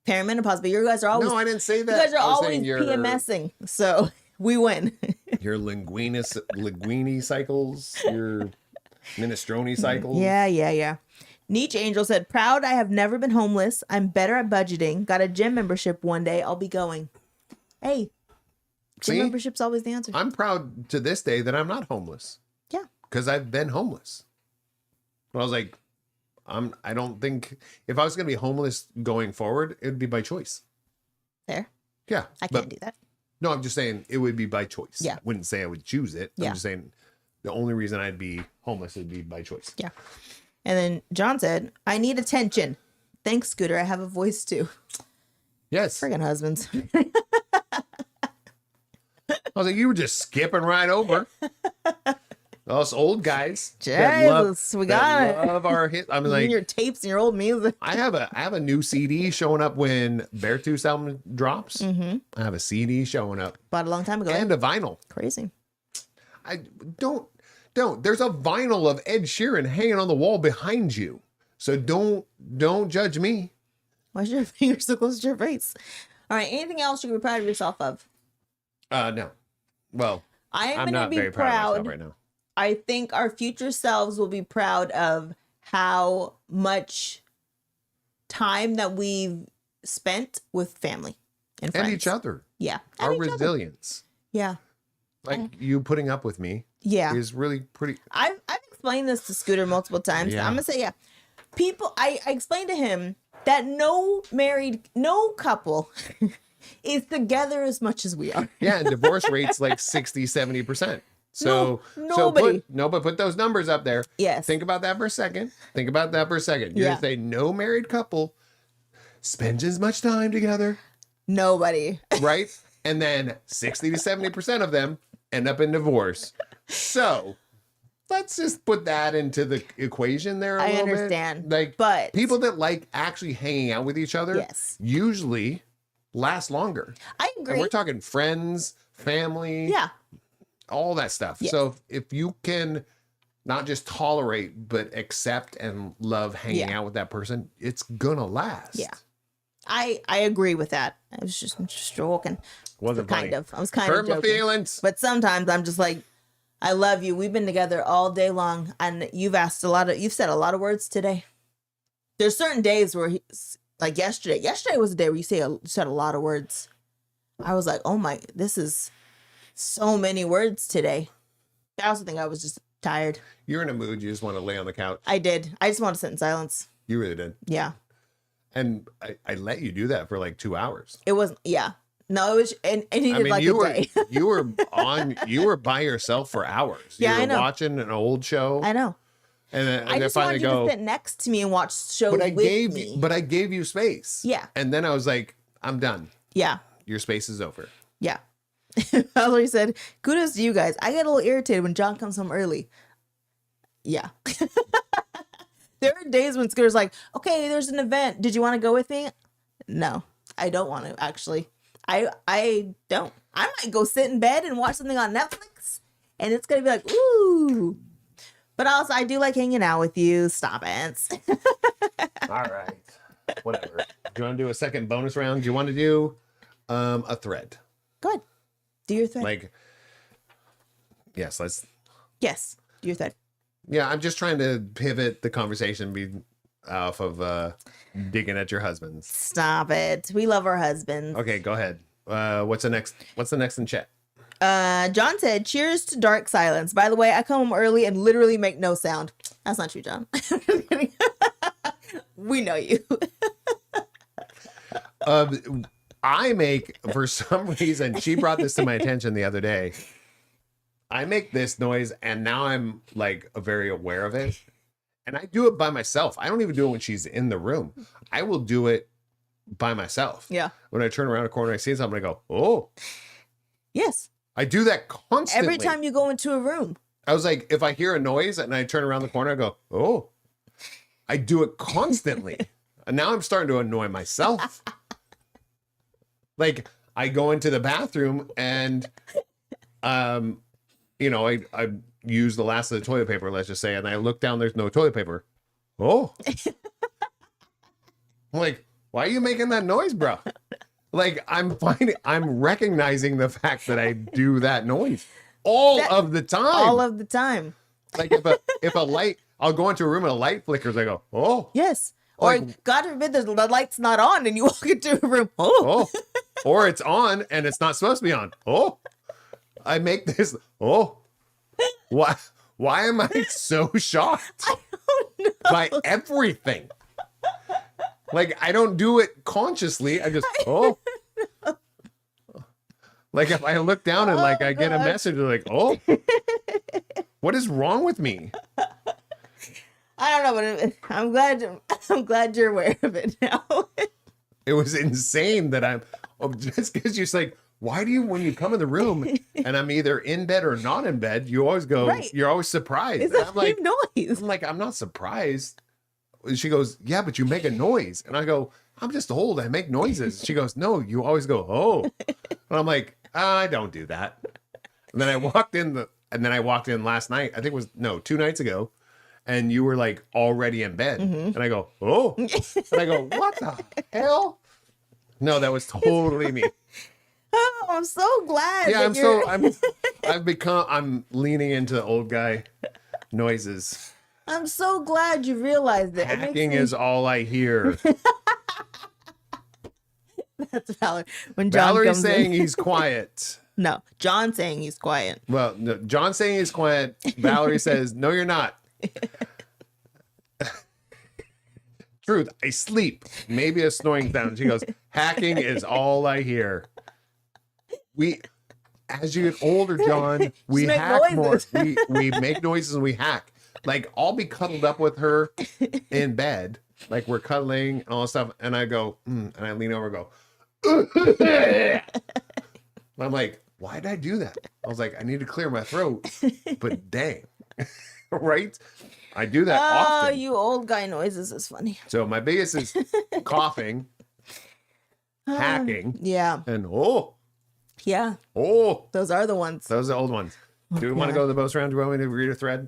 Perimenopause, but you guys are always. No, I didn't say that. You guys are always PMSing. So We win. Your linguini cycles, your minestrone cycles. Yeah. Niche Angel said, proud I have never been homeless. I'm better at budgeting. Got a gym membership one day. I'll be going. Hey, gym See? membership's always the answer. I'm proud to this day that I'm not homeless. Yeah. Because I've been homeless. But I was like, I don't think if I was going to be homeless going forward, it would be by choice. There. Yeah. I can't do that. No, I'm just saying it would be by choice. Yeah. I wouldn't say I would choose it. Yeah. I'm just saying the only reason I'd be homeless would be by choice. Yeah. And then John said, I need attention. Thanks, Scooter. I have a voice too. Yes. Friggin' husbands. I was like, you were just skipping right over us old guys. Jesus, we got it. Love our hit. I'm like, your tapes and your old music. I have a new CD showing up when Beartooth's album drops. Mm-hmm. I have a CD showing up Bought a long time ago. and a vinyl. Crazy. I don't. There's a vinyl of Ed Sheeran hanging on the wall behind you. So don't judge me. Why's your finger so close to your face? All right. Anything else you can be proud of yourself of? No. Well, I'm I'm going to not be very proud of proud. myself right now. I think our future selves will be proud of how much time that we've spent with family and friends. And each other. Yeah. Our And each other. resilience. Yeah. Like you putting up with me Yeah. is really pretty. I've explained this to Scooter multiple times. Yeah. I'm gonna say, yeah. People, I explained to him that no couple is together as much as we are. Yeah, and divorce rates like 60-70%. So nobody. but put those numbers up there. Yes. Think about that for a second. You're Yeah. gonna say no married couple spends as much time together, Nobody. right? And then 60-70% of them end up in divorce. So let's just put that into the equation there a I little understand, bit. Like, but- people that like actually hanging out with each other Yes. usually last longer. I And agree. we're talking friends, family, Yeah. all that stuff. Yes. So if you can not just tolerate, but accept and love hanging Yeah. out with that person, it's gonna last. Yeah. I agree with that. I'm just joking. Wasn't kind funny. of. I was kind Hurt of my joking. feelings. But sometimes I'm just like, I love you. We've been together all day long, and you've said a lot of words today. There's certain days where like yesterday. Yesterday was a day where you said a lot of words. I was like, oh my, this is so many words today. I also think I was just tired. You're in a mood. You just want to lay on the couch. I did. I just want to sit in silence. You really did. Yeah. And I let you do that for like 2 hours. It wasn't. Yeah. No, it was. And it needed like you a day. you were by yourself for hours. Yeah, you were I know. watching an old show. I know. And then, I just finally wanted you to sit next to me and watch shows but I with me. gave you space. Yeah. And then I was like, I'm done. Yeah. Your space is over. Yeah. Valerie said, kudos to you guys. I get a little irritated when John comes home early. Yeah. There are days when Scooter's like, okay, there's an event. Did you want to go with me? No, I don't want to, actually. I don't. I might go sit in bed and watch something on Netflix, and it's going to be like, ooh. But also, I do like hanging out with you. Stop it. All right. Whatever. Do you want to do a second bonus round? Do you want to do a thread? Go ahead. Do your thread. Like, yes, let's. Yes, do your thread. Yeah, I'm just trying to pivot the conversation off of digging at your husbands. Stop it. We love our husbands. Okay, go ahead. What's the next in chat? John said, cheers to dark silence. By the way, I come home early and literally make no sound. That's not true, John. We know you. I make, for some reason, she brought this to my attention the other day. I make this noise and now I'm like very aware of it. And I do it by myself. I don't even do it when she's in the room. I will do it by myself. Yeah. When I turn around a corner, I see something, I go, oh. Yes. I do that constantly. Every time you go into a room. I was like, if I hear a noise and I turn around the corner, I go, oh. I do it constantly. And now I'm starting to annoy myself. Like, I go into the bathroom and, you know, I use the last of the toilet paper, let's just say, and I look down, there's no toilet paper. Oh. I'm like, why are you making that noise, bro? Like I'm recognizing the fact that I do that noise all of the time. All of the time. Like if a light, I'll go into a room and a light flickers. I go, oh, Yes. Or Like- God forbid the light's not on and you walk into a room. Oh. oh, or it's on and it's not supposed to be on. Oh, I make this. Oh, why am I so shocked by everything? Like I don't do it consciously. I just Like if I look down and like I get a message like, oh, what is wrong with me? I don't know, but I'm glad you're aware of it now. It was insane that just because you're like, why do you, when you come in the room and I'm either in bed or not in bed, you always go, Right. you're always surprised. It's And the I'm like, same noise. I'm like, I'm not surprised. She goes, yeah, but you make a noise. And I go, I'm just old. I make noises. She goes, no, you always go, oh. And I'm like, I don't do that. And then I walked in last night. I think it was 2 nights ago. And you were like already in bed. And I go, oh. And I go, what the hell? No, that was totally me. Oh, I'm so glad. Yeah, that I'm leaning into old guy noises. I'm so glad you realized it. It makes Hacking me- is all I hear. That's Valerie. When John Valerie's comes saying in. he's quiet. No, John saying he's quiet. Well, no, John's saying he's quiet. Valerie says, no, you're not. Truth, I sleep. Maybe a snoring sound. She goes, hacking is all I hear. As you get older, John, we make hack more. noises. We make noises and we hack. Like I'll be cuddled up with her in bed, like we're cuddling and all this stuff, and I go, and I lean over and go, I'm like, why did I do that? I was like, I need to clear my throat, but dang, right? I do that Oh, often. you old guy noises is funny. So my biggest is coughing, hacking, Yeah. and Yeah. Those are the ones. those are the old ones. Do we want to go to the bonus round? Do you want me to read a thread?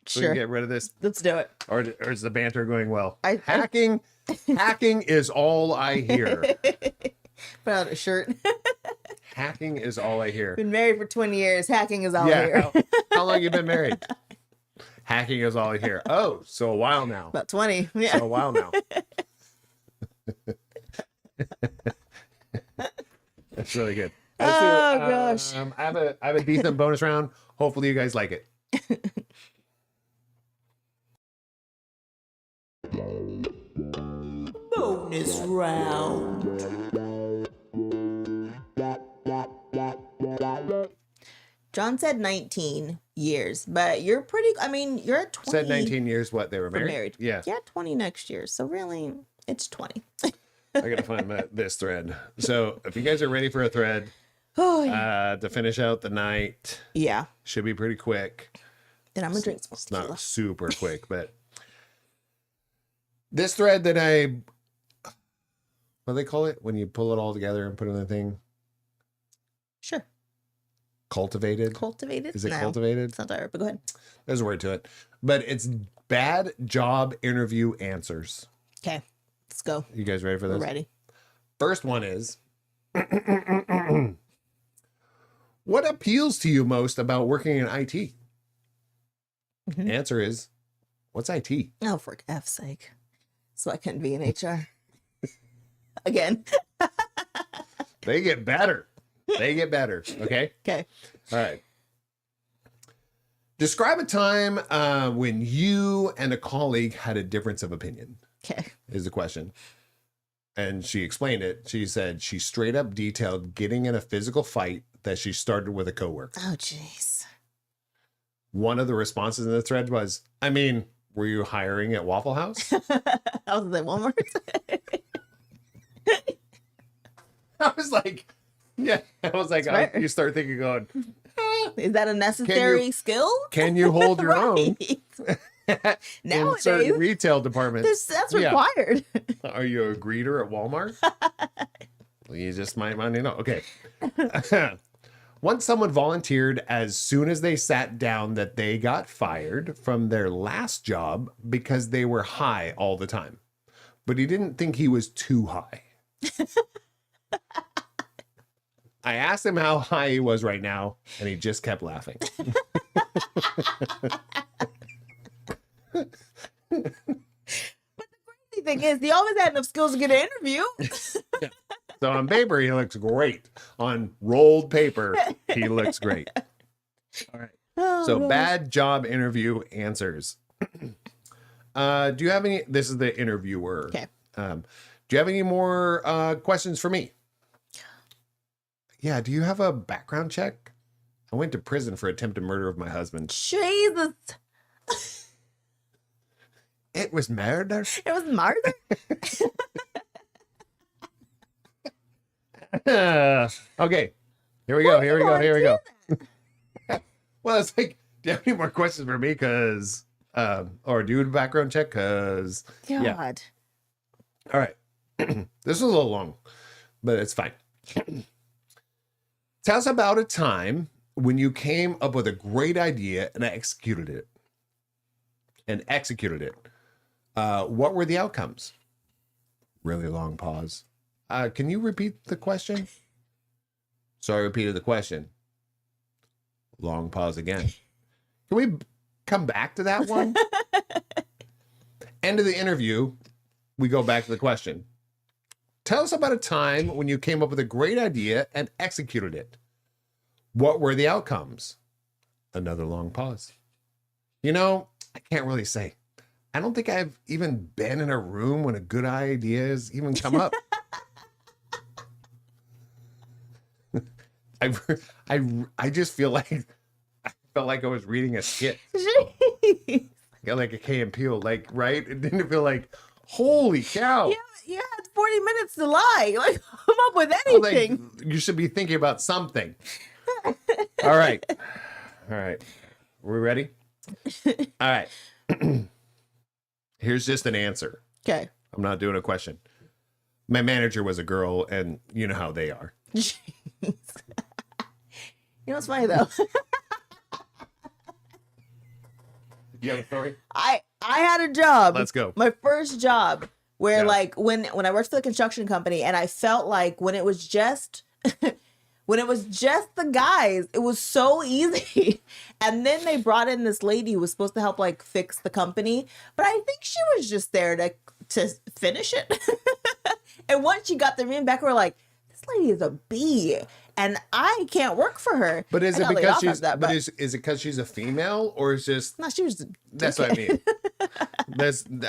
So we Sure. can get rid of this, Let's do it. or is the banter going well? I- Hacking is all I hear. Put out a shirt. Hacking is all I hear. Been married for 20 years. Hacking is all I Yeah. hear. How long you been married? Hacking is all I hear. Oh, so a while now. About 20. Yeah. So a while now. That's really good. Oh, gosh. I have a decent bonus round. Hopefully you guys like it. Bonus round. John said 19 years, but you're pretty, I mean, you're at 20. Said 19 years what they were for married. married. Yeah. Yeah, 20 next year. So really, it's 20. I gotta find this thread. So if you guys are ready for a thread Oh, yeah. to finish out the night, Yeah. should be pretty quick. Then I'm going to drink some It's tequila. not super quick, but this thread that what do they call it when you pull it all together and put it in the thing? Sure. Cultivated. Cultivated? Is it No, cultivated? It's not that word, but go ahead. There's a word to it, but it's bad job interview answers. Okay. Let's go. You guys ready for We're this? ready. First one is what appeals to you most about working in IT? Mhm. Answer is what's IT? Oh, for F's sake. So I couldn't be in HR. Again. They get better. They get better. Okay. Okay. All right. Describe a time when you and a colleague had a difference of opinion, Okay. is the question. And she explained it. She said she straight up detailed getting in a physical fight that she started with a coworker. Oh, jeez. One of the responses in the thread was, I mean, were you hiring at Waffle House? I was at Walmart. I was like, yeah. I was like, That's fair. you start thinking going, Is that a necessary skill? can you hold your own Right. in certain Nowadays, retail departments? that's Yeah. required. Are you a greeter at Walmart? Well, you just might want to know. Okay. Once someone volunteered as soon as they sat down that they got fired from their last job because they were high all the time. But he didn't think he was too high. I asked him how high he was right now, and he just kept laughing. The thing is, he always had enough skills to get an interview. So on paper, he looks great. On rolled paper, he looks great. All right. Oh, So gosh. bad job interview answers. Do you have any? This is the interviewer. Okay. Do you have any more questions for me? Yeah. Do you have a background check? I went to prison for attempted murder of my husband. Jesus. It was murder. It was murder. Okay. Here we go. Here we go. Here we go. Well, it's like, do you have any more questions for me? Because, or do a background check? Because, God. yeah. All right. This is a little long, but it's fine. Tell us about a time when you came up with a great idea and executed it. What were the outcomes? Really long pause. Can you repeat the question? Sorry, I repeated the question. Long pause again. Can we come back to that one? End of the interview, we go back to the question. Tell us about a time when you came up with a great idea and executed it. What were the outcomes? Another long pause. You know, I can't really say. I don't think I've even been in a room when a good idea has even come up. I just feel like I felt like I was reading a skit. Jeez. Yeah, like a Key and Peele, like, right? It didn't feel like, holy cow. Yeah, you had 40 minutes to lie. Like, come up with I was like, anything. you should be thinking about something. All right. All right. We ready? All right. Here's just an answer. Okay. I'm not doing a question. My manager was a girl, and you know how they are. Jeez. You know what's funny though? You have a story? I had a job. Let's go. My first job where Yeah. like when I worked for the construction company and I felt like when it was just when it was just the guys, it was so easy. And then they brought in this lady who was supposed to help like fix the company, but I think she was just there to finish it. And once she got the ring back, we're like, this lady is a bee, and I can't work for her. But is I it got laid because off she's after that, but is it because she's a female, or is just no, she was. that's what I mean?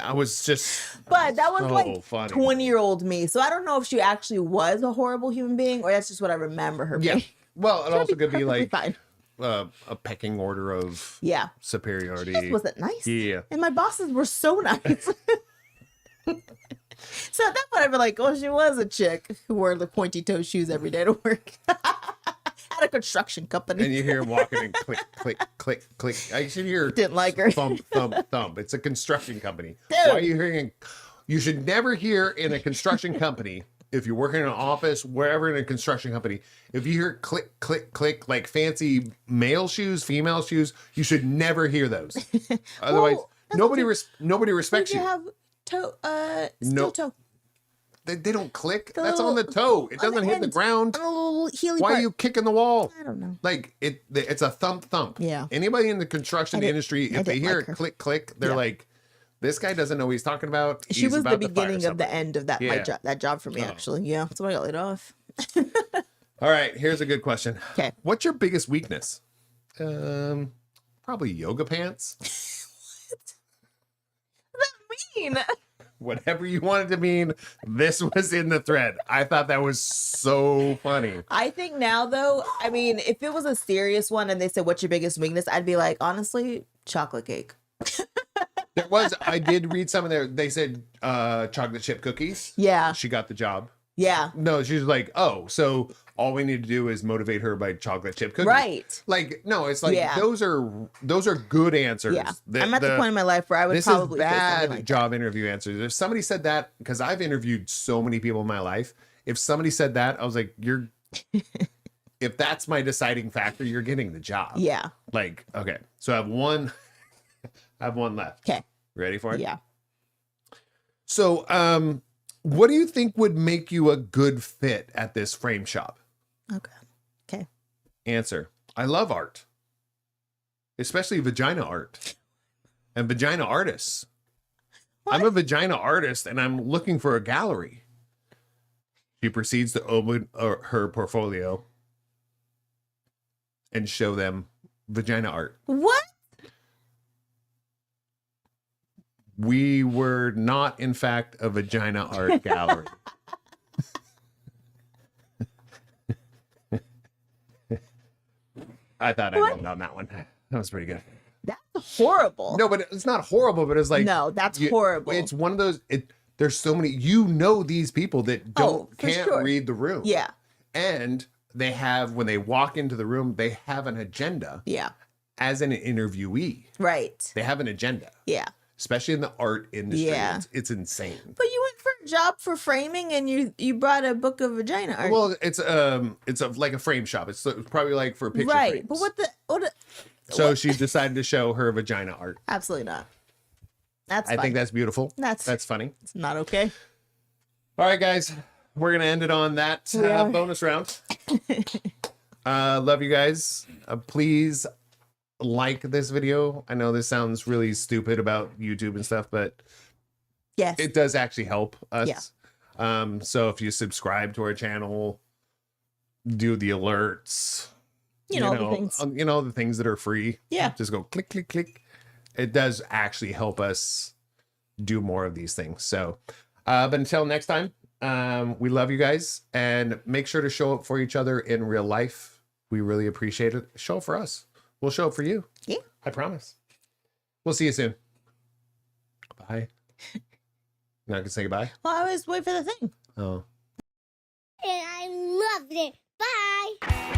I was just But that was so like funny. 20-year-old me. So I don't know if she actually was a horrible human being or that's just what I remember her Yeah. being. Well, it also could be Perfectly like fine. a pecking order of Yeah. superiority. She just wasn't nice. Yeah. And my bosses were so nice. So at that point I'd be like, oh, she was a chick who wore the pointy toe shoes every day to work. At a construction company. And you hear him walking and click, click, click, click. I should hear Didn't like her. thump, thump, thump. It's a construction company. Dude. Why are you hearing? You should never hear in a construction company, if you're working in an office, wherever in a construction company, if you hear click, click, click, like fancy male shoes, female shoes, you should never hear those. Otherwise, Well, that's nobody okay. Nobody respects Did you you. have toe steel No. toe? They don't click. The That's on the toe. It on the doesn't hit the end. ground. On a little heely Why part. are you kicking the wall? I don't know. Like it's a thump thump. Yeah. Anybody in the construction I didn't- industry, I if they didn't hear like it her. click click, they're Yeah. like, this guy doesn't know what he's talking about. She He's was about the to fire beginning of the somebody." end of that Yeah. that job for me, Oh. actually. Yeah. That's why I got laid off. All right, here's a good question. Okay. What's your biggest weakness? Probably yoga pants. What does that mean? Whatever you wanted to mean, this was in the thread. I thought that was so funny. I think now, though, I mean, if it was a serious one and they said, what's your biggest weakness? I'd be like, honestly, chocolate cake. I did read some of there. They said chocolate chip cookies. Yeah. She got the job. Yeah. No, she's like, oh, so all we need to do is motivate her by chocolate chip cookies. Right. Like, no, it's like Yeah. those are good answers. Yeah. I'm at the point in my life where I would this probably is say bad something like job interview answers. If somebody said that, because I've interviewed so many people in my life, if somebody said that, I was like, you're if that's my deciding factor, you're getting the job. that. Yeah. Like, okay. So I have one left. Okay. Ready for it? Yeah. So what do you think would make you a good fit at this frame shop? Okay. Answer. I love art. Especially vagina art. And vagina artists. What? I'm a vagina artist and I'm looking for a gallery. She proceeds to open her portfolio and show them vagina art. What? We were not, in fact, a vagina art gallery. I thought I nailed on that one. That was pretty good. That's horrible. No, but it's not don't but it's like No, that's horrible. It's one of those. There's so many. These people that can't sure. read the room. Yeah. And they have, when they walk into the room, they have an agenda. Yeah. As an interviewee, Right. they have an agenda. Yeah. Especially in the art industry. Yeah. It's insane. But you went for a job for framing, and you brought a book of vagina art. Well, it's like a frame shop. It's probably like for picture right. frames. But So she decided to show her vagina art. Absolutely not. That's I think that's beautiful. That's funny. It's not okay. All right, guys. We're going to end it on that bonus round. Love you guys. Please like this video. I know this sounds really stupid about YouTube and stuff, but yes, it does actually help us. Yeah. So if you subscribe to our channel, do the alerts, the things. The things that are free. Yeah. Just go click, click, click. It does actually help us do more of these things. So, but until next time, we love you guys, and make sure to show up for each other in real life. We really appreciate it. Show up for us. We'll show up for you. Yeah. I promise. We'll see you soon. Bye. Not gonna say goodbye? Well, I always wait for the thing. Oh. And I loved it. Bye.